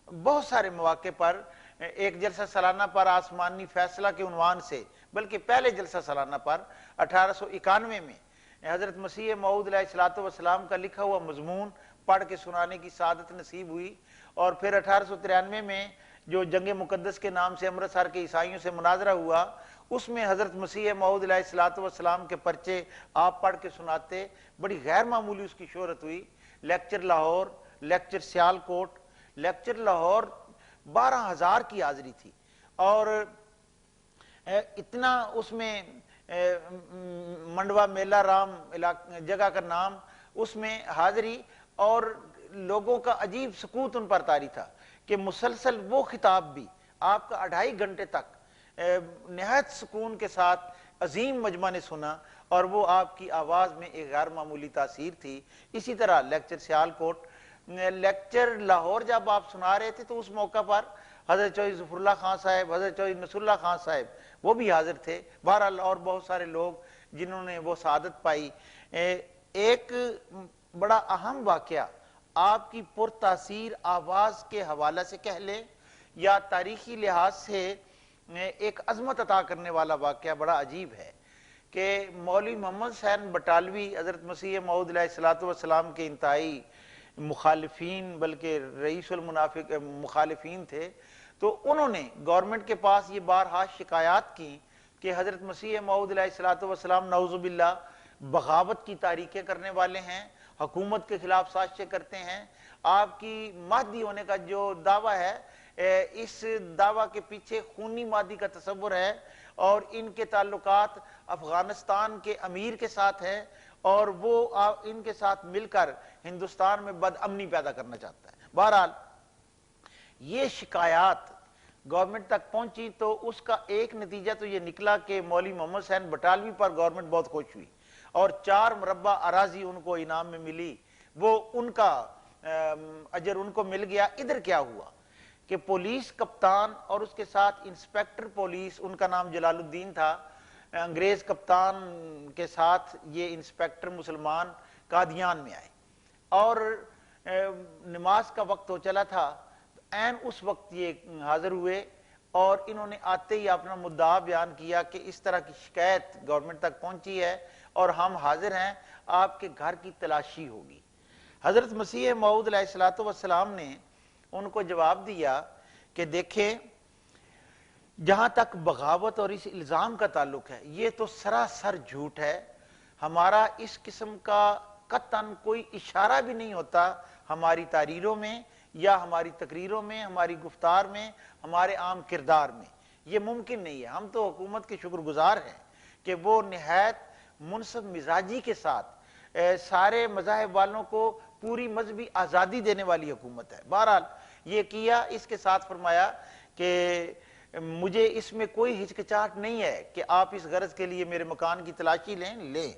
بہت سارے مواقع پر ایک جلسہ سالانہ پر آسمانی فیصلہ کے عنوان سے, بلکہ پہلے جلسہ سالانہ پر 1891 میں حضرت مسیح موعود علیہ السلام کا لکھا ہوا مضمون پڑھ کے سنانے کی سعادت نصیب ہوئی. اور پھر 1893 میں جو جنگ مقدس کے نام سے امرتسر کے عیسائیوں سے مناظرہ ہوا, اس میں حضرت مسیح موعود علیہ السلام کے پرچے آپ پڑھ کے سناتے. بڑی غیر معمولی اس کی شہرت ہوئی. Lecture Lahore, lecture Sialkot, lecture Lahore 12,000 کی حاضری تھی اور اتنا اس میں منڈوا میلہ رام جگہ کا نام, اس میں حاضری اور لوگوں کا عجیب سکوت ان پر طاری تھا کہ مسلسل وہ خطاب بھی آپ کا 2.5 گھنٹے تک نہایت سکون کے ساتھ عظیم مجمع نے سنا اور وہ آپ کی آواز میں ایک غیر معمولی تاثیر تھی. اسی طرح لیکچر سیالکوٹ, لیکچر لاہور جب آپ سنا رہے تھے تو اس موقع پر حضرت چودھری ظفر اللہ خان صاحب, حضرت چودھری نصر اللہ خان صاحب وہ بھی حاضر تھے. بہرحال اور بہت سارے لوگ جنہوں نے وہ سعادت پائی. ایک بڑا اہم واقعہ آپ کی پرتاثیر آواز کے حوالہ سے کہہ لیں یا تاریخی لحاظ سے ایک عظمت عطا کرنے والا واقعہ بڑا عجیب ہے کہ مولوی محمد حسین بٹالوی حضرت مسیح موعود علیہ السلام کے انتہائی مخالفین, بلکہ رئیس المنافق مخالفین تھے. تو انہوں نے گورنمنٹ کے پاس یہ بارہا شکایات کی کہ حضرت مسیح موعود علیہ السلام نعوذ باللہ بغاوت کی تحریکیں کرنے والے ہیں, حکومت کے خلاف سازشیں کرتے ہیں. آپ کی مہدی ہونے کا جو دعویٰ ہے, اس دعویٰ کے پیچھے خونی مہدی کا تصور ہے اور ان کے تعلقات افغانستان کے امیر کے ساتھ ہیں اور وہ ان کے ساتھ مل کر ہندوستان میں بد امنی پیدا کرنا چاہتا ہے. بہرحال یہ شکایات گورنمنٹ تک پہنچی تو اس کا ایک نتیجہ تو یہ نکلا کہ مولوی محمد حسین بٹالوی پر گورنمنٹ بہت خوش ہوئی اور 4 مربع اراضی ان کو انعام میں ملی. وہ ان کا اجر ان کو مل گیا. ادھر کیا ہوا کہ پولیس کپتان اور اس کے ساتھ انسپیکٹر پولیس, ان کا نام جلال الدین تھا, انگریز کپتان کے ساتھ یہ انسپیکٹر مسلمان قادیان میں آئے اور نماز کا وقت ہو چلا تھا. عین اس وقت یہ حاضر ہوئے اور انہوں نے آتے ہی اپنا مدعا بیان کیا کہ اس طرح کی شکایت گورنمنٹ تک پہنچی ہے اور ہم حاضر ہیں, آپ کے گھر کی تلاشی ہوگی. حضرت مسیح موعود علیہ السلام نے ان کو جواب دیا کہ دیکھیں, جہاں تک بغاوت اور اس الزام کا تعلق ہے یہ تو سراسر جھوٹ ہے. ہمارا اس قسم کا قطعاً کوئی اشارہ بھی نہیں ہوتا ہماری تحریروں میں یا ہماری تقریروں میں، ہماری گفتار میں، ہمارے عام کردار میں۔ یہ ممکن نہیں ہے۔ ہم تو حکومت کے شکر گزار ہیں کہ وہ نہایت منصف مزاجی کے ساتھ سارے مذاہب والوں کو پوری مذہبی آزادی دینے والی حکومت ہے۔ بہرحال یہ کیا، اس کے ساتھ فرمایا کہ مجھے اس میں کوئی ہچکچاہٹ نہیں ہے کہ آپ اس غرض کے لیے میرے مکان کی تلاشی لیں،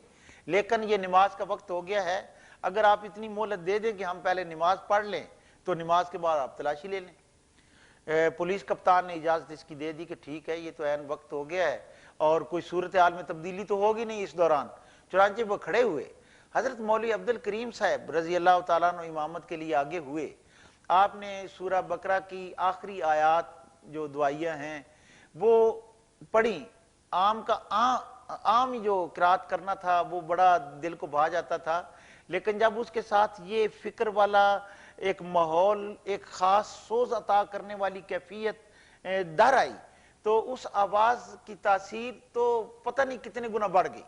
لیکن یہ نماز کا وقت ہو گیا ہے، اگر آپ اتنی مہلت دے دیں کہ ہم پہلے نماز پڑھ لیں تو نماز کے بعد آپ تلاشی لے لیں۔ پولیس کپتان نے اجازت اس کی دے دی کہ ٹھیک ہے، یہ تو عین وقت ہو گیا ہے اور کوئی صورتحال میں تبدیلی تو ہوگی نہیں اس دوران۔ چنانچہ وہ کھڑے ہوئے، حضرت مولوی عبد الکریم صاحب رضی اللہ تعالیٰ عنہ امامت کے لیے آگے ہوئے۔ آپ نے سورہ بقرہ کی آخری آیات جو دعائیہ ہیں وہ پڑھی۔ عام جو قرات کرنا تھا وہ بڑا دل کو بھا جاتا تھا، لیکن جب اس کے ساتھ یہ فکر والا ایک ماحول، ایک خاص سوز عطا کرنے والی کیفیت در آئی تو اس آواز کی تاثیر تو پتہ نہیں کتنے گنا بڑھ گئی،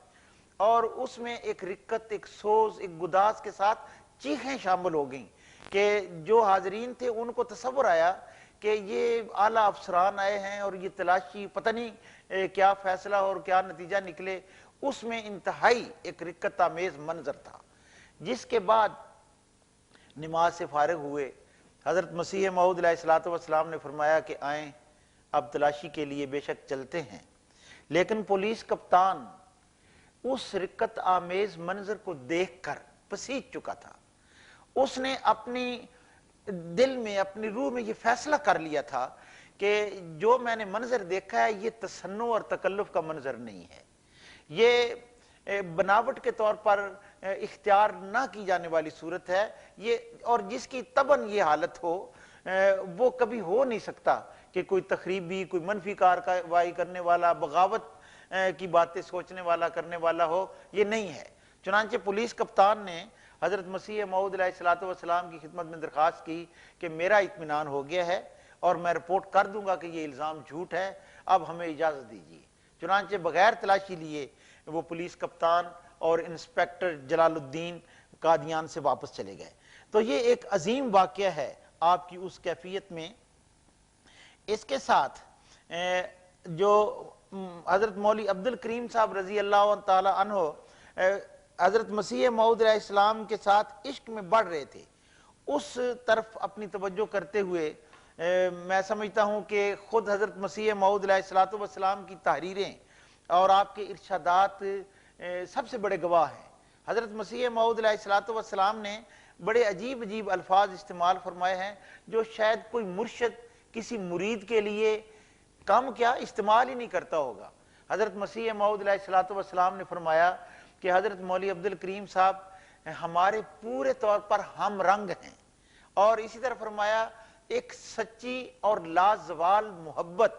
اور اس میں ایک رکت، ایک سوز، ایک گداز کے ساتھ چیخیں شامل ہو گئیں کہ جو حاضرین تھے ان کو تصور آیا کہ یہ اعلیٰ افسران آئے ہیں اور یہ تلاشی پتہ نہیں کیا فیصلہ اور کیا نتیجہ نکلے۔ اس میں انتہائی ایک رکت آمیز منظر تھا۔ جس کے بعد نماز سے فارغ ہوئے، حضرت مسیح موعود علیہ السلام نے فرمایا کہ آئیں اب تلاشی کے لیے بے شک چلتے ہیں، لیکن پولیس کپتان اس رکت آمیز منظر کو دیکھ کر پسیج چکا تھا۔ اس نے اپنی دل میں، اپنی روح میں یہ فیصلہ کر لیا تھا کہ جو میں نے منظر دیکھا ہے یہ تصنع اور تکلف کا منظر نہیں ہے، یہ بناوٹ کے طور پر اختیار نہ کی جانے والی صورت ہے، یہ اور جس کی طبعاً یہ حالت ہو وہ کبھی ہو نہیں سکتا کہ کوئی تخریبی، کوئی منفی کارروائی کرنے والا، بغاوت کی باتیں سوچنے والا، کرنے والا ہو، یہ نہیں ہے۔ چنانچہ پولیس کپتان نے حضرت مسیح موعود علیہ السلام کی خدمت میں درخواست کی کہ میرا اطمینان ہو گیا ہے اور میں رپورٹ کر دوں گا کہ یہ الزام جھوٹ ہے، اب ہمیں اجازت دیجیے۔ چنانچہ بغیر تلاشی لیے وہ پولیس کپتان اور انسپیکٹر جلال الدین قادیان سے واپس چلے گئے۔ تو یہ ایک عظیم واقعہ ہے آپ کی اس کیفیت میں۔ اس کے ساتھ جو حضرت مولوی عبد الکریم صاحب رضی اللہ تعالی عنہ حضرت مسیح موعود علیہ السلام کے ساتھ عشق میں بڑھ رہے تھے، اس طرف اپنی توجہ کرتے ہوئے میں سمجھتا ہوں کہ خود حضرت مسیح موعود علیہ السلام کی تحریریں اور آپ کے ارشادات سب سے بڑے گواہ ہیں۔ حضرت مسیح موعود علیہ السلام نے بڑے عجیب عجیب الفاظ استعمال فرمائے ہیں جو شاید کوئی مرشد کسی مرید کے لیے کم کیا استعمال ہی نہیں کرتا ہوگا۔ حضرت مسیح موعود علیہ السلام نے فرمایا کہ حضرت مولوی عبد الکریم صاحب ہمارے پورے طور پر ہم رنگ ہیں، اور اسی طرح فرمایا ایک سچی اور لازوال محبت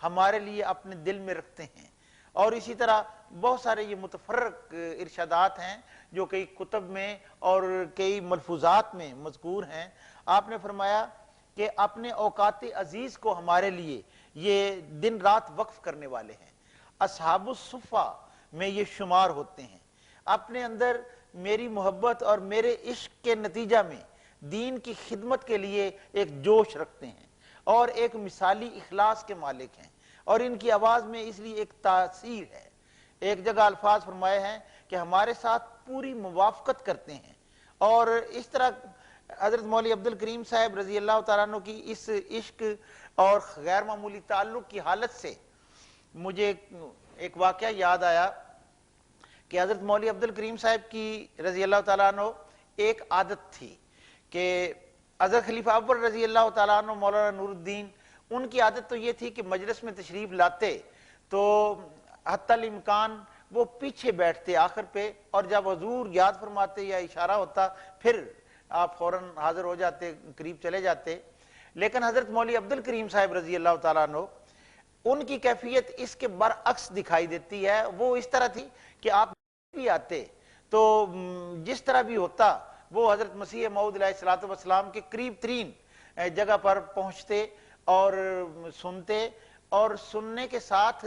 ہمارے لیے اپنے دل میں رکھتے ہیں، اور اسی طرح بہت سارے یہ متفرق ارشادات ہیں جو کئی کتب میں اور کئی ملفوظات میں مذکور ہیں۔ آپ نے فرمایا کہ اپنے اوقات عزیز کو ہمارے لیے یہ دن رات وقف کرنے والے ہیں، اصحاب الصفہ میں یہ شمار ہوتے ہیں، اپنے اندر میری محبت اور میرے عشق کے نتیجہ میں دین کی خدمت کے لیے ایک جوش رکھتے ہیں اور ایک مثالی اخلاص کے مالک ہیں، اور ان کی آواز میں اس لیے ایک تاثیر ہے۔ ایک جگہ الفاظ فرمائے ہیں کہ ہمارے ساتھ پوری موافقت کرتے ہیں، اور اس طرح حضرت مولوی عبد الکریم صاحب رضی اللہ تعالیٰ عنہ کی اس عشق اور غیر معمولی تعلق کی حالت سے مجھے ایک واقعہ یاد آیا کہ حضرت مولوی عبد الکریم صاحب کی رضی اللہ تعالیٰ عنہ ایک عادت تھی کہ حضرت خلیفہ اول رضی اللہ تعالیٰ عنہ مولانا نور الدین، ان کی عادت تو یہ تھی کہ مجلس میں تشریف لاتے تو حتی الامکان وہ پیچھے بیٹھتے آخر پہ، اور جب حضور یاد فرماتے یا اشارہ ہوتا پھر آپ فوراً حاضر ہو جاتے، قریب چلے جاتے۔ لیکن حضرت مولوی عبد الکریم صاحب رضی اللہ تعالیٰ عنہ ان کی کیفیت اس کے برعکس دکھائی دیتی ہے۔ وہ اس طرح تھی کہ آپ بھی آتے تو جس طرح بھی ہوتا وہ حضرت مسیح موعود علیہ السلام کے قریب ترین جگہ پر پہنچتے اور سنتے، اور سننے کے ساتھ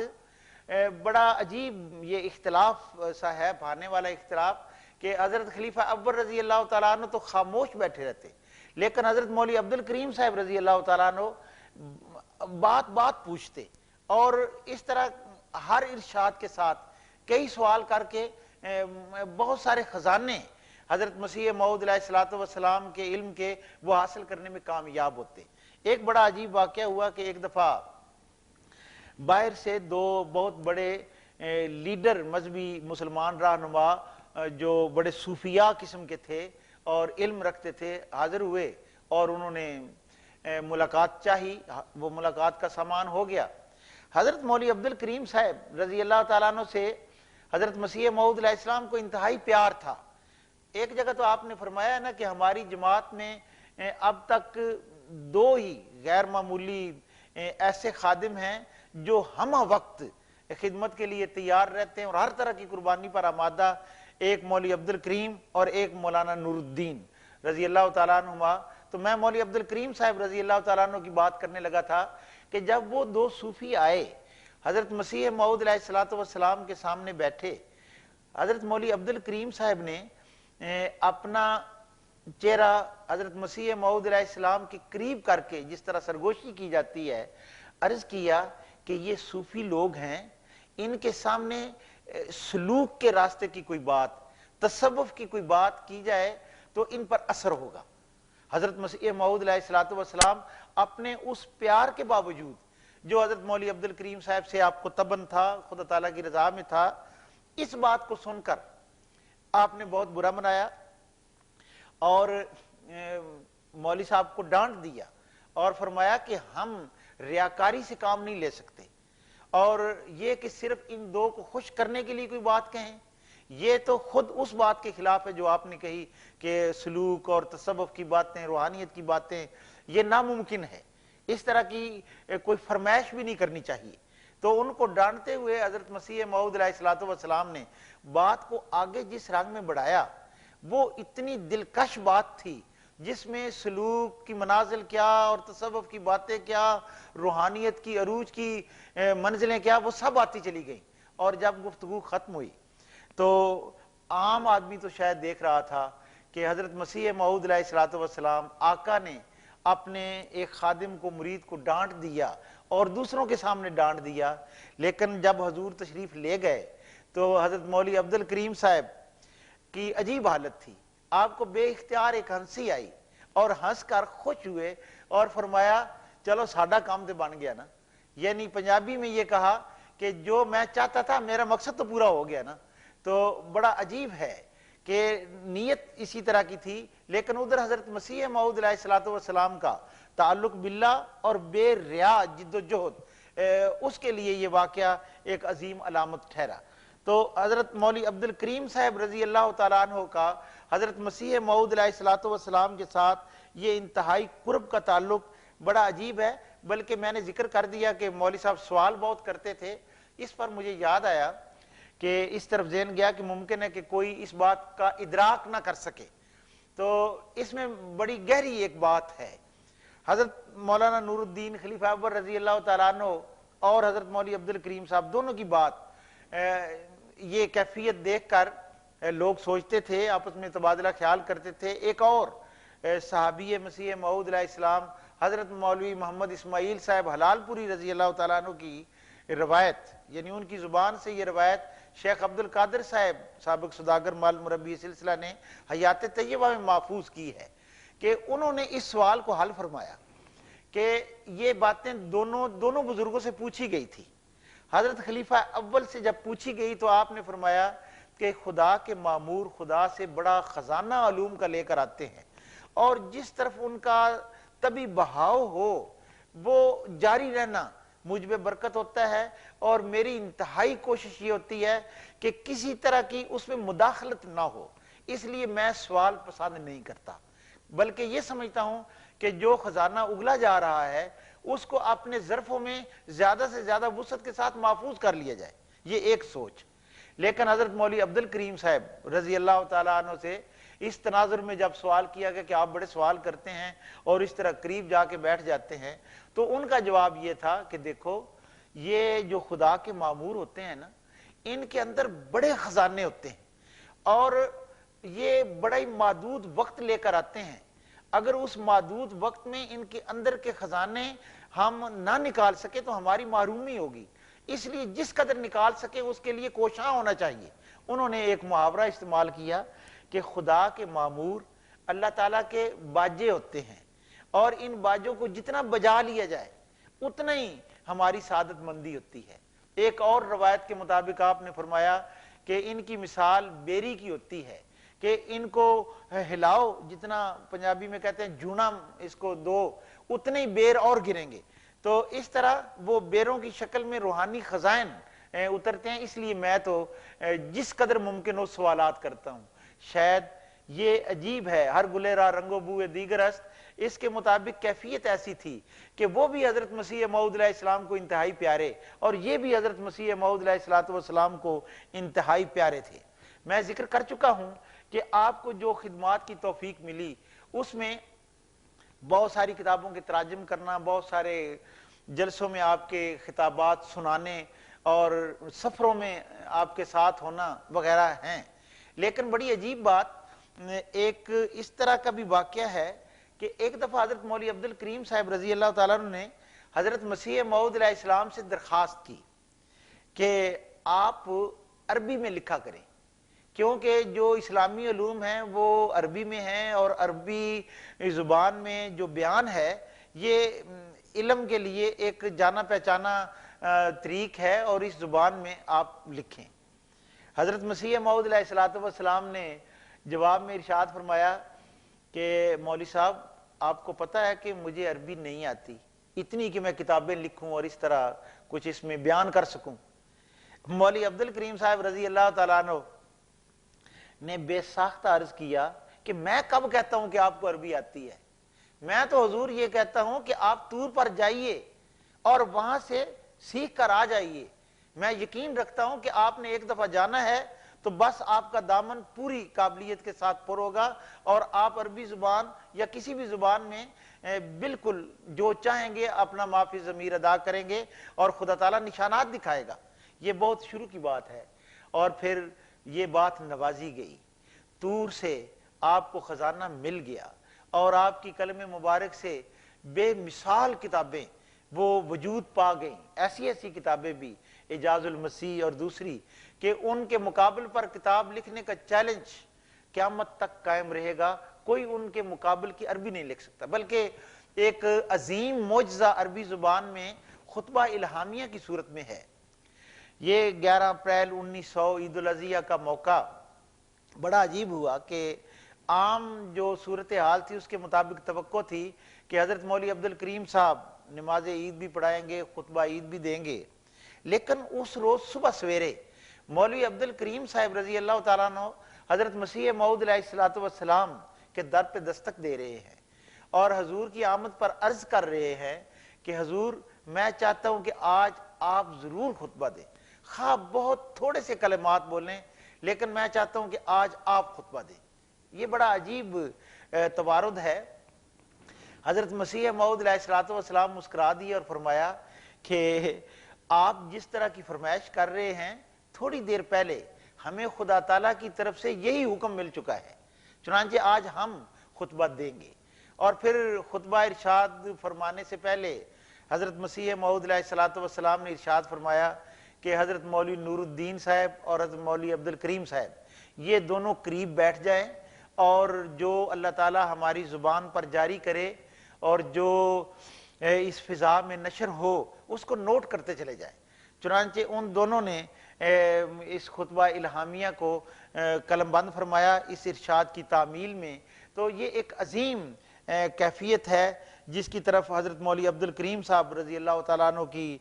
بڑا عجیب یہ اختلاف سا ہے، بھانے والا اختلاف کہ حضرت خلیفہ اول رضی اللہ تعالیٰ عنہ تو خاموش بیٹھے رہتے، لیکن حضرت مولوی عبد الکریم صاحب رضی اللہ تعالیٰ عنہ بات بات پوچھتے، اور اس طرح ہر ارشاد کے ساتھ کئی سوال کر کے بہت سارے خزانے حضرت مسیح موعود علیہ السلام کے علم کے وہ حاصل کرنے میں کامیاب ہوتے۔ ایک بڑا عجیب واقعہ ہوا کہ ایک دفعہ باہر سے دو بہت بڑے لیڈر مذہبی مسلمان رہنما جو بڑے صوفیاء قسم کے تھے اور علم رکھتے تھے حاضر ہوئے، اور انہوں نے ملاقات چاہی، وہ ملاقات کا سامان ہو گیا۔ حضرت مولوی عبد الکریم صاحب رضی اللہ تعالیٰ عنہ سے حضرت مسیح موعود علیہ السلام کو انتہائی پیار تھا۔ ایک جگہ تو آپ نے فرمایا ہے نا کہ ہماری جماعت میں اب تک دو ہی غیر معمولی ایسے خادم ہیں جو ہم وقت خدمت کے لیے تیار رہتے ہیں اور ہر طرح کی قربانی پر آمادہ، ایک مولوی عبد الکریم اور ایک مولانا نور الدین رضی اللہ تعالیٰ عنہما۔ تو میں مولوی عبد الکریم صاحب رضی اللہ تعالیٰ عنہ کی بات کرنے لگا تھا کہ جب وہ دو صوفی آئے حضرت مسیح موعود علیہ السلام کے سامنے بیٹھے، حضرت مولوی عبد الکریم صاحب نے اپنا چہرہ حضرت مسیح موعود علیہ السلام کے قریب کر کے جس طرح سرگوشی کی جاتی ہے عرض کیا کہ یہ صوفی لوگ ہیں، ان کے سامنے سلوک کے راستے کی کوئی بات، تصوف کی کوئی بات کی جائے تو ان پر اثر ہوگا۔ حضرت مسیح موعود علیہ السلام اپنے اس پیار کے باوجود جو حضرت مولوی عبد الکریم صاحب سے آپ کو تبن تھا، خدا تعالیٰ کی رضا میں تھا، اس بات کو سن کر آپ نے بہت برا منایا اور مولوی صاحب کو ڈانٹ دیا اور فرمایا کہ ہم ریاکاری سے کام نہیں لے سکتے، اور یہ کہ صرف ان دو کو خوش کرنے کے لیے کوئی بات کہیں، یہ تو خود اس بات کے خلاف ہے جو آپ نے کہی کہ سلوک اور تصوف کی باتیں، روحانیت کی باتیں، یہ ناممکن ہے، اس طرح کی کوئی فرمائش بھی نہیں کرنی چاہیے۔ تو ان کو ڈانٹتے ہوئے حضرت مسیح موعود علیہ السلام نے بات کو آگے جس رنگ میں بڑھایا وہ اتنی دلکش بات تھی جس میں سلوک کی منازل کیا اور تصوف کی باتیں کیا، روحانیت کی عروج کی منزلیں کیا، وہ سب آتی چلی گئیں۔ اور جب گفتگو ختم ہوئی تو عام آدمی تو شاید دیکھ رہا تھا کہ حضرت مسیح موعود علیہ السلام آقا نے اپنے ایک خادم کو، مرید کو ڈانٹ دیا اور دوسروں کے سامنے ڈانٹ دیا، لیکن جب حضور تشریف لے گئے تو حضرت مولوی عبد الکریم صاحب کی عجیب حالت تھی، آپ کو بے اختیار ایک ہنسی آئی اور ہنس کر خوش ہوئے اور فرمایا چلو ساڈا کام تے بن گیا نا، یعنی پنجابی میں یہ کہا کہ جو میں چاہتا تھا میرا مقصد تو پورا ہو گیا نا۔ تو بڑا عجیب ہے کہ نیت اسی طرح کی تھی، لیکن ادھر حضرت مسیح موعود علیہ السلام کا تعلق باللہ اور بے ریا جد و جہد، اس کے لیے یہ واقعہ ایک عظیم علامت ٹھہرا۔ تو حضرت مولوی عبد الکریم صاحب رضی اللہ تعالیٰ عنہ کا حضرت مسیح موعود علیہ السلام کے ساتھ یہ انتہائی قرب کا تعلق بڑا عجیب ہے۔ بلکہ میں نے ذکر کر دیا کہ مولوی صاحب سوال بہت کرتے تھے، اس پر مجھے یاد آیا کہ اس طرف ذہن گیا کہ ممکن ہے کہ کوئی اس بات کا ادراک نہ کر سکے، تو اس میں بڑی گہری ایک بات ہے۔ حضرت مولانا نور الدین خلیفہ اول رضی اللہ تعالیٰ عنہ اور حضرت مولوی عبد الکریم صاحب دونوں کی بات، یہ کیفیت دیکھ کر لوگ سوچتے تھے، آپس میں تبادلہ خیال کرتے تھے۔ ایک اور صحابی مسیح موعود علیہ السلام حضرت مولوی محمد اسماعیل صاحب حلال پوری رضی اللہ تعالیٰ عنہ کی روایت، یعنی ان کی زبان سے یہ روایت شیخ عبد القادر صاحب سابق صداگر مال مربی سلسلہ نے حیات طیبہ میں محفوظ کی ہے کہ انہوں نے اس سوال کو حل فرمایا کہ یہ باتیں دونوں بزرگوں سے پوچھی گئی تھی۔ حضرت خلیفہ اول سے جب پوچھی گئی تو آپ نے فرمایا کہ خدا کے مامور خدا سے بڑا خزانہ علوم کا لے کر آتے ہیں، اور جس طرف ان کا طبی بہاؤ ہو وہ جاری رہنا مجھ پہ برکت ہوتا ہے، اور میری انتہائی کوشش یہ ہوتی ہے کہ کسی طرح کی اس میں مداخلت نہ ہو، اس لیے میں سوال پسند نہیں کرتا، بلکہ یہ سمجھتا ہوں کہ جو خزانہ اگلا جا رہا ہے اس کو اپنے ظرفوں میں زیادہ سے زیادہ وسعت کے ساتھ محفوظ کر لیا جائے، یہ ایک سوچ۔ لیکن حضرت مولوی عبد الکریم صاحب رضی اللہ تعالیٰ عنہ سے اس تناظر میں جب سوال کیا گیا کہ آپ بڑے سوال کرتے ہیں اور اس طرح قریب جا کے بیٹھ جاتے ہیں، تو ان کا جواب یہ تھا کہ دیکھو یہ جو خدا کے مامور ہوتے ہیں نا، ان کے اندر بڑے خزانے ہوتے ہیں، اور یہ بڑا ہی محدود وقت لے کر آتے ہیں. اگر اس محدود وقت میں ان کے اندر کے خزانے ہم نہ نکال سکے تو ہماری محرومی ہوگی. اس لیے جس قدر نکال سکے اس کے لیے کوشاں ہونا چاہیے. انہوں نے ایک محاورہ استعمال کیا کہ خدا کے مامور اللہ تعالیٰ کے باجے ہوتے ہیں، اور ان باجوں کو جتنا بجا لیا جائے اتنا ہی ہماری سعادت مندی ہوتی ہے. ایک اور روایت کے مطابق آپ نے فرمایا کہ ان کی مثال بیری کی ہوتی ہے کہ ان کو ہلاؤ، جتنا پنجابی میں کہتے ہیں جونا اس کو دو، اتنے ہی بیر اور گریں گے. تو اس طرح وہ بیروں کی شکل میں روحانی خزائن اترتے ہیں. اس لیے میں تو جس قدر ممکن ہو سوالات کرتا ہوں. شاید یہ عجیب ہے، ہر گلے را رنگو بوئے دیگر است، اس کے مطابق کیفیت ایسی تھی کہ وہ بھی حضرت مسیح موعود علیہ السلام کو انتہائی پیارے، اور یہ بھی حضرت مسیح موعود علیہ السلام کو انتہائی پیارے تھے. میں ذکر کر چکا ہوں کہ آپ کو جو خدمات کی توفیق ملی اس میں بہت ساری کتابوں کے تراجم کرنا، بہت سارے جلسوں میں آپ کے خطابات سنانے اور سفروں میں آپ کے ساتھ ہونا وغیرہ ہیں. لیکن بڑی عجیب بات ایک اس طرح کا بھی واقعہ ہے کہ ایک دفعہ حضرت مولوی عبد الکریم صاحب رضی اللہ تعالیٰ عنہ نے حضرت مسیح موعود علیہ السلام سے درخواست کی کہ آپ عربی میں لکھا کریں، کیونکہ جو اسلامی علوم ہیں وہ عربی میں ہیں، اور عربی زبان میں جو بیان ہے یہ علم کے لیے ایک جانا پہچانا طریق ہے، اور اس زبان میں آپ لکھیں. حضرت مسیح موعود علیہ السلام نے جواب میں ارشاد فرمایا کہ مولوی صاحب آپ کو پتہ ہے کہ مجھے عربی نہیں آتی اتنی کہ میں کتابیں لکھوں اور اس طرح کچھ اس میں بیان کر سکوں. مولوی عبد الکریم صاحب رضی اللہ تعالیٰ عنہ نے بے ساختہ عرض کیا کہ میں کب کہتا ہوں کہ آپ کو عربی آتی ہے؟ میں تو حضور یہ کہتا ہوں کہ آپ طور پر جائیے اور وہاں سے سیکھ کر آ جائیے. میں یقین رکھتا ہوں کہ آپ نے ایک دفعہ جانا ہے تو بس آپ کا دامن پوری قابلیت کے ساتھ پر ہوگا، اور آپ عربی زبان یا کسی بھی زبان میں بالکل جو چاہیں گے اپنا معافی ضمیر ادا کریں گے، اور خدا تعالیٰ نشانات دکھائے گا. یہ بہت شروع کی بات ہے. اور پھر یہ بات نوازی گئی، طور سے آپ کو خزانہ مل گیا، اور آپ کی قلم مبارک سے بے مثال کتابیں وہ وجود پا گئیں. ایسی ایسی کتابیں بھی، اعجاز المسیح اور دوسری، کہ ان کے مقابل پر کتاب لکھنے کا چیلنج قیامت تک قائم رہے گا. کوئی ان کے مقابل کی عربی نہیں لکھ سکتا، بلکہ ایک عظیم معجزہ عربی زبان میں خطبہ الہامیہ کی صورت میں ہے. یہ 11 اپریل 1900 عید الاضحیٰ کا موقع بڑا عجیب ہوا کہ عام جو صورتحال تھی اس کے مطابق توقع تھی کہ حضرت مولوی عبد الکریم صاحب نماز عید بھی پڑھائیں گے، خطبہ عید بھی دیں گے. لیکن اس روز صبح سویرے مولوی عبد الکریم صاحب رضی اللہ تعالیٰ عنہ حضرت مسیح موعود علیہ السلام کے در پہ دستک دے رہے ہیں، اور حضور کی آمد پر عرض کر رہے ہیں کہ حضور میں چاہتا ہوں کہ آج آپ ضرور خطبہ دیں، خواہ بہت تھوڑے سے کلمات بولیں، لیکن میں چاہتا ہوں کہ آج آپ خطبہ دیں. یہ بڑا عجیب توارد ہے. حضرت مسیح موعود علیہ السلام مسکرا دیے اور فرمایا کہ آپ جس طرح کی فرمائش کر رہے ہیں تھوڑی دیر پہلے ہمیں خدا تعالیٰ کی طرف سے یہی حکم مل چکا ہے، چنانچہ آج ہم خطبہ دیں گے. اور پھر خطبہ ارشاد فرمانے سے پہلے حضرت مسیح موعود علیہ السلام نے ارشاد فرمایا کہ حضرت مولوی نور الدین صاحب اور حضرت مولوی عبد الکریم صاحب یہ دونوں قریب بیٹھ جائیں، اور جو اللہ تعالیٰ ہماری زبان پر جاری کرے اور جو اس فضا میں نشر ہو اس کو نوٹ کرتے چلے جائیں. چنانچہ ان دونوں نے اس خطبہ الہامیہ کو قلم بند فرمایا اس ارشاد کی تعمیل میں. تو یہ ایک عظیم کیفیت ہے جس کی طرف حضرت مولوی عبد الکریم صاحب رضی اللہ تعالیٰ عنہ کی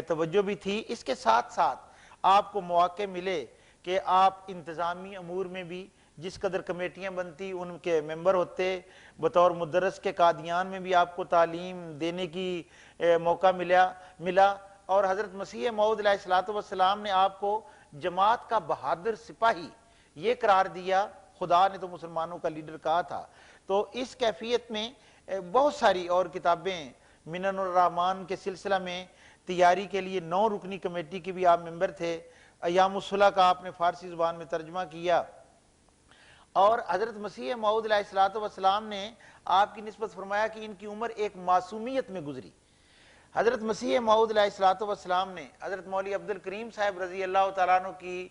توجہ بھی تھی. اس کے ساتھ ساتھ آپ کو مواقع ملے کہ آپ انتظامی امور میں بھی جس قدر کمیٹیاں بنتی ان کے ممبر ہوتے، بطور مدرس کے قادیان میں بھی آپ کو تعلیم دینے کی موقع ملا، اور حضرت مسیح موعود علیہ السلام نے آپ کو جماعت کا بہادر سپاہی یہ قرار دیا. خدا نے تو مسلمانوں کا لیڈر کہا تھا. تو اس کیفیت میں بہت ساری اور کتابیں، منن الرحمان کے سلسلہ میں تیاری کے لیے 9 رکنی کمیٹی کے بھی آپ ممبر تھے. ایام الصلح کا آپ نے فارسی زبان میں ترجمہ کیا، اور حضرت مسیح موعود علیہ السلام نے آپ کی نسبت فرمایا کہ ان کی عمر ایک معصومیت میں گزری۔ حضرت مسیح موعود علیہ السلام نے حضرت مولوی عبد الکریم صاحب رضی اللہ تعالیٰ عنہ کی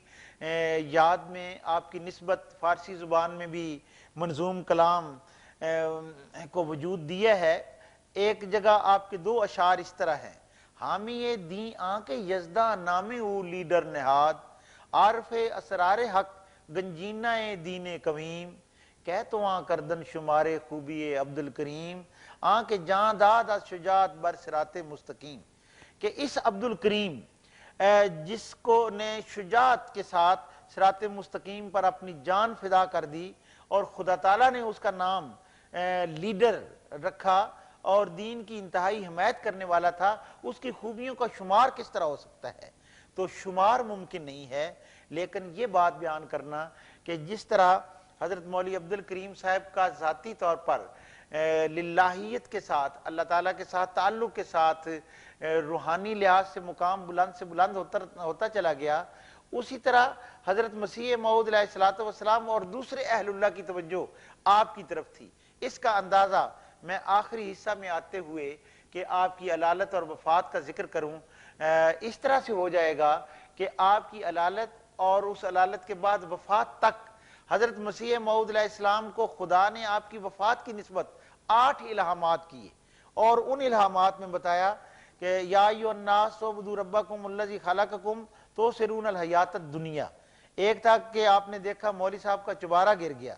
یاد میں آپ کی نسبت فارسی زبان میں بھی منظوم کلام کو وجود دیا ہے۔ ایک جگہ آپ کے دو اشعار اس طرح ہیں: حامی دین آنکھ یزداں نام او لیڈر نہاد، عارف اسرار حق گنجینہ دین قویم، کہ تو آن کردن شمار خوبی عبد الکریم، آن کے جان داد از شجاعت بر صراط مستقیم۔ کہ اس عبد الکریم جس کو نے شجاعت کے ساتھ صراط مستقیم پر اپنی جان فدا کر دی، اور خدا تعالیٰ نے اس کا نام لیڈر رکھا اور دین کی انتہائی حمایت کرنے والا تھا، اس کی خوبیوں کا شمار کس طرح ہو سکتا ہے؟ تو شمار ممکن نہیں ہے، لیکن یہ بات بیان کرنا کہ جس طرح حضرت مولوی عبد الکریم صاحب کا ذاتی طور پر للہیت کے ساتھ، اللہ تعالیٰ کے ساتھ تعلق کے ساتھ روحانی لحاظ سے مقام بلند سے بلند ہوتا چلا گیا، اسی طرح حضرت مسیح موعود علیہ السلام اور دوسرے اہل اللہ کی توجہ آپ کی طرف تھی۔ اس کا اندازہ میں آخری حصہ میں آتے ہوئے کہ آپ کی علالت اور وفات کا ذکر کروں، اس طرح سے ہو جائے گا کہ آپ کی علالت اور اس علالت کے بعد وفات تک حضرت مسیح موعود علیہ السلام کو خدا نے آپ کی وفات کی نسبت 8 الہامات کیے، اور ان الہامات میں بتایا کہ یا ایھا الناس اعبدوا ربکم الذی خلقکم توسرون الحیات الدنیا۔ ایک تھا کہ آپ نے دیکھا مولوی صاحب کا چبارہ گر گیا۔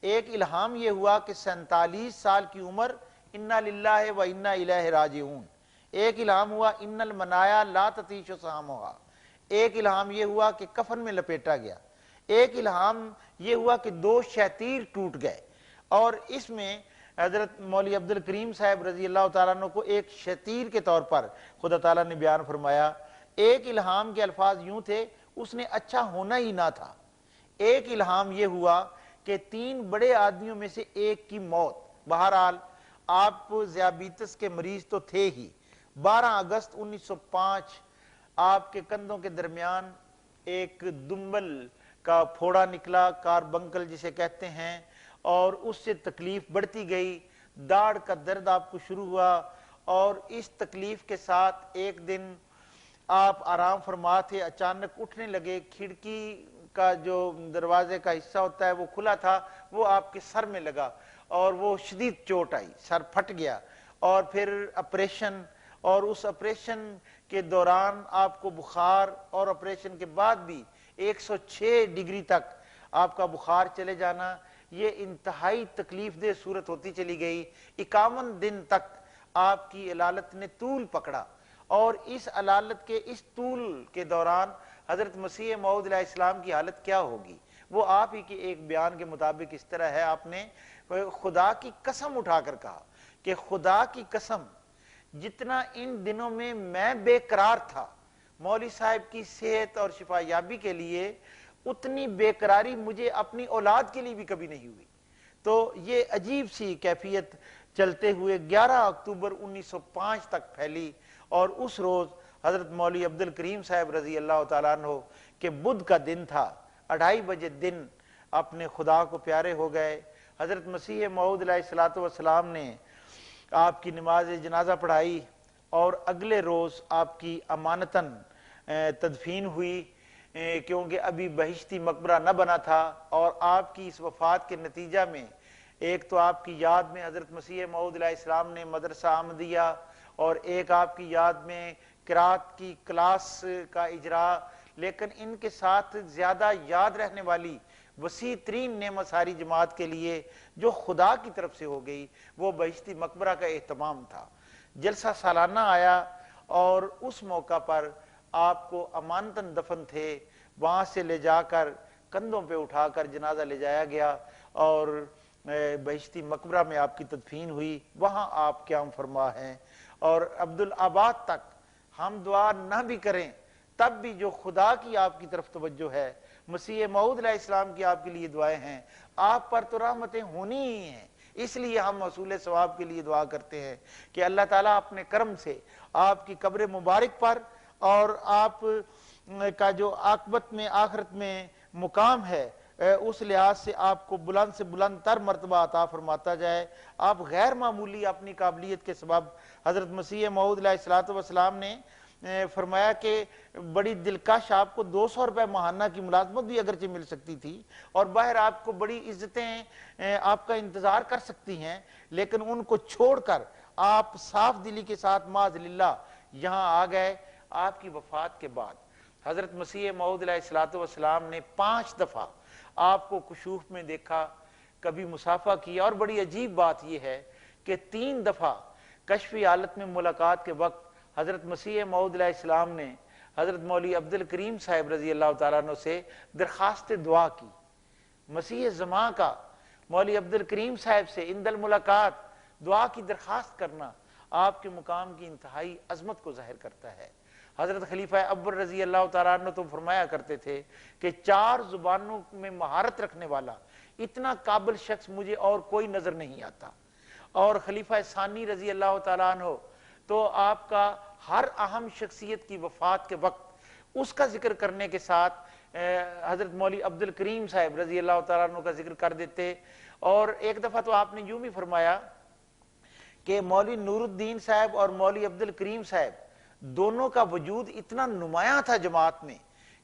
ایک الہام یہ ہوا کہ 47 سال کی عمر انا للہ و انا الیہ راجعون۔ ایک الہام ہوا ان المنایا لا تطیش سہامھا۔ ایک الہام یہ ہوا کہ کفن میں لپیٹا گیا۔ ایک الہام یہ ہوا کہ 2 شتیر ٹوٹ گئے، اور اس میں حضرت مولوی عبد الکریم صاحب رضی اللہ تعالیٰ عنہ کو ایک شتیر کے طور پر خدا تعالیٰ نے بیان فرمایا۔ ایک الہام کے الفاظ یوں تھے: اس نے اچھا ہونا ہی نہ تھا۔ ایک الہام یہ ہوا کہ 3 بڑے آدمیوں میں سے ایک کی موت۔ بہرحال آپ ذیابیطس کے مریض تو تھے ہی۔ 12 اگست 1905 آپ کے کندھوں کے درمیان ایک دمبل کا پھوڑا نکلا، کاربنکل جسے کہتے ہیں، اور اس سے تکلیف بڑھتی گئی، داڑھ کا درد آپ کو شروع ہوا، اور اس تکلیف کے ساتھ ایک دن آپ آرام فرما تھے، اچانک اٹھنے لگے، کھڑکی کا جو دروازے کا حصہ ہوتا ہے وہ کھلا تھا، وہ آپ کے سر میں لگا اور وہ شدید چوٹ آئی، سر پھٹ گیا، اور پھر آپریشن، اور اس آپریشن کے دوران آپ کو بخار، اور آپریشن کے بعد بھی 106 ڈگری تک آپ کا بخار چلے جانا، یہ انتہائی تکلیف دہ صورت ہوتی چلی گئی۔ 51 دن تک آپ کی علالت نے طول پکڑا، اور اس علالت کے اس طول کے دوران حضرت مسیح موعود علیہ السلام کی حالت کیا ہوگی؟ وہ آپ ہی کے ایک بیان کے مطابق اس طرح ہے، آپ نے خدا کی قسم اٹھا کر کہا کہ خدا کی قسم، جتنا ان دنوں میں بے قرار تھا مولوی صاحب کی صحت اور شفا یابی کے لیے، اتنی بے قراری مجھے اپنی اولاد کے لیے بھی کبھی نہیں ہوئی۔ تو یہ عجیب سی کیفیت چلتے ہوئے 11 اکتوبر 1905 تک پھیلی، اور اس روز حضرت مولوی عبد الکریم صاحب رضی اللہ تعالیٰ عنہ کہ بدھ کا دن تھا، 2:30 بجے دن اپنے خدا کو پیارے ہو گئے۔ حضرت مسیح موعود علیہ السلام نے آپ کی نماز جنازہ پڑھائی، اور اگلے روز آپ کی امانتاً تدفین ہوئی، کیونکہ ابھی بہشتی مقبرہ نہ بنا تھا، اور آپ کی اس وفات کے نتیجہ میں ایک تو آپ کی یاد میں حضرت مسیح موعود علیہ السلام نے مدرسہ احمدیہ، اور ایک آپ کی یاد میں قرات کی کلاس کا اجرا، لیکن ان کے ساتھ زیادہ یاد رہنے والی وسیع ترین نعمت ساری جماعت کے لیے جو خدا کی طرف سے ہو گئی، وہ بہشتی مقبرہ کا اہتمام تھا۔ جلسہ سالانہ آیا، اور اس موقع پر آپ کو امانتاً دفن تھے، وہاں سے لے جا کر کندھوں پہ اٹھا کر جنازہ لے جایا گیا، اور بہشتی مقبرہ میں آپ کی تدفین ہوئی، وہاں آپ قیام فرما ہیں۔ اور عبدالآباد تک ہم دعا نہ بھی کریں تب بھی جو خدا کی آپ کی طرف توجہ ہے، مسیح موعود علیہ السلام کی آپ کے لیے دعائیں ہیں، آپ پر تو رحمتیں ہونی ہی ہیں۔ اس لیے ہم حصول ثواب کے لیے دعا کرتے ہیں کہ اللہ تعالیٰ اپنے کرم سے آپ کی قبر مبارک پر، اور آپ کا جو عاقبت میں آخرت میں مقام ہے اس لحاظ سے آپ کو بلند سے بلند تر مرتبہ عطا فرماتا جائے۔ آپ غیر معمولی اپنی قابلیت کے سبب، حضرت مسیح موعود علیہ السلام نے فرمایا کہ بڑی دلکش آپ کو 200 روپے ماہانہ کی ملازمت بھی اگرچہ مل سکتی تھی، اور باہر آپ کو بڑی عزتیں آپ کا انتظار کر سکتی ہیں، لیکن ان کو چھوڑ کر آپ صاف دلی کے ساتھ معاذ اللہ یہاں آ گئے۔ آپ کی وفات کے بعد حضرت مسیح موعود علیہ السلام نے 5 دفعہ آپ کو کشوف میں دیکھا، کبھی مصافحہ کیا، اور بڑی عجیب بات یہ ہے کہ 3 دفعہ کشفی حالت میں ملاقات کے وقت حضرت مسیح موعود علیہ السلام نے حضرت مولوی عبد الکریم صاحب رضی اللہ تعالیٰ عنہ سے درخواست دعا کی۔ مسیح زماں کا مولوی عبد الکریم صاحب سے عند الملاقات دعا کی درخواست کرنا آپ کے مقام کی انتہائی عظمت کو ظاہر کرتا ہے۔ حضرت خلیفہ اول رضی اللہ تعالیٰ عنہ تو فرمایا کرتے تھے کہ 4 زبانوں میں مہارت رکھنے والا اتنا قابل شخص مجھے اور کوئی نظر نہیں آتا۔ اور خلیفہ ثانی رضی اللہ تعالیٰ عنہ تو آپ کا ہر اہم شخصیت کی وفات کے وقت اس کا ذکر کرنے کے ساتھ حضرت مولوی عبد الکریم صاحب رضی اللہ تعالیٰ عنہ کا ذکر کر دیتے۔ اور ایک دفعہ تو آپ نے یوں بھی فرمایا کہ مولوی نور الدین صاحب اور مولوی عبد الکریم صاحب دونوں کا وجود اتنا نمایاں تھا جماعت میں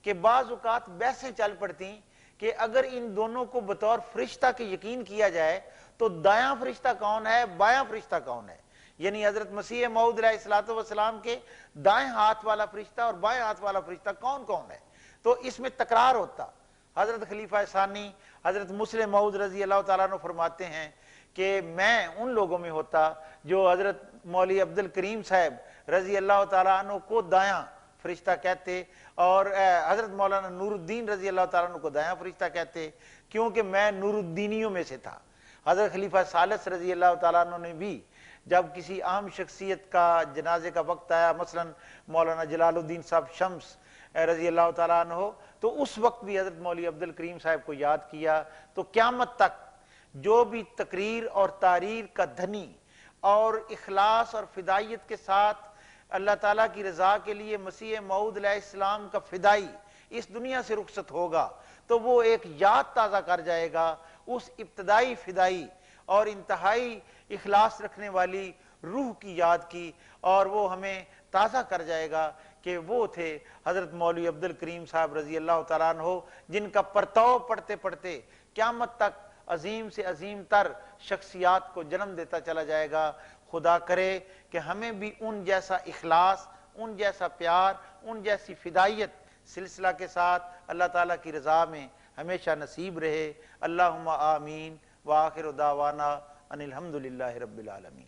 کہ بعض اوقات بحثیں چل پڑتی کہ اگر ان دونوں کو بطور فرشتہ کے یقین کیا جائے تو دایاں فرشتہ کون ہے، بایاں فرشتہ کون ہے، یعنی حضرت مسیح موعود علیہ السلام کے دائیں ہاتھ والا فرشتہ اور بائیں ہاتھ والا فرشتہ کون کون ہے، تو اس میں تکرار ہوتا۔ حضرت خلیفہ ثانی حضرت مسلم موعود رضی اللہ تعالیٰ عنہ فرماتے ہیں کہ میں ان لوگوں میں ہوتا جو حضرت مولوی عبد الکریم صاحب رضی اللہ تعالیٰ عنہ کو دایاں فرشتہ کہتے، اور حضرت مولانا نور الدین رضی اللہ تعالیٰ عنہ کو دایاں فرشتہ کہتے، کیونکہ میں نور الدینیوں میں سے تھا۔ حضرت خلیفہ ثالث رضی اللہ تعالیٰ عنہ نے بھی جب کسی اہم شخصیت کا جنازے کا وقت آیا، مثلا مولانا جلال الدین صاحب شمس رضی اللہ تعالیٰ عنہ، تو اس وقت بھی حضرت مولوی عبد الکریم صاحب کو یاد کیا۔ تو قیامت تک جو بھی تقریر اور تحریر کا دھنی اور اخلاص اور فدائیت کے ساتھ اللہ تعالیٰ کی رضا کے لیے مسیح موعود علیہ السلام کا فدائی اس دنیا سے رخصت ہوگا، تو وہ ایک یاد تازہ کر جائے گا اس ابتدائی فدائی اور انتہائی اخلاص رکھنے والی روح کی یاد کی، اور وہ ہمیں تازہ کر جائے گا کہ وہ تھے حضرت مولوی عبد الکریم صاحب رضی اللہ تعالیٰ عنہ، جن کا پرتو پڑھتے پڑھتے قیامت تک عظیم سے عظیم تر شخصیات کو جنم دیتا چلا جائے گا۔ خدا کرے کہ ہمیں بھی ان جیسا اخلاص، ان جیسا پیار، ان جیسی فدائیت سلسلہ کے ساتھ اللہ تعالیٰ کی رضا میں ہمیشہ نصیب رہے۔ اللہم آمین، وآخر دعوانا ان الحمدللہ رب العالمین۔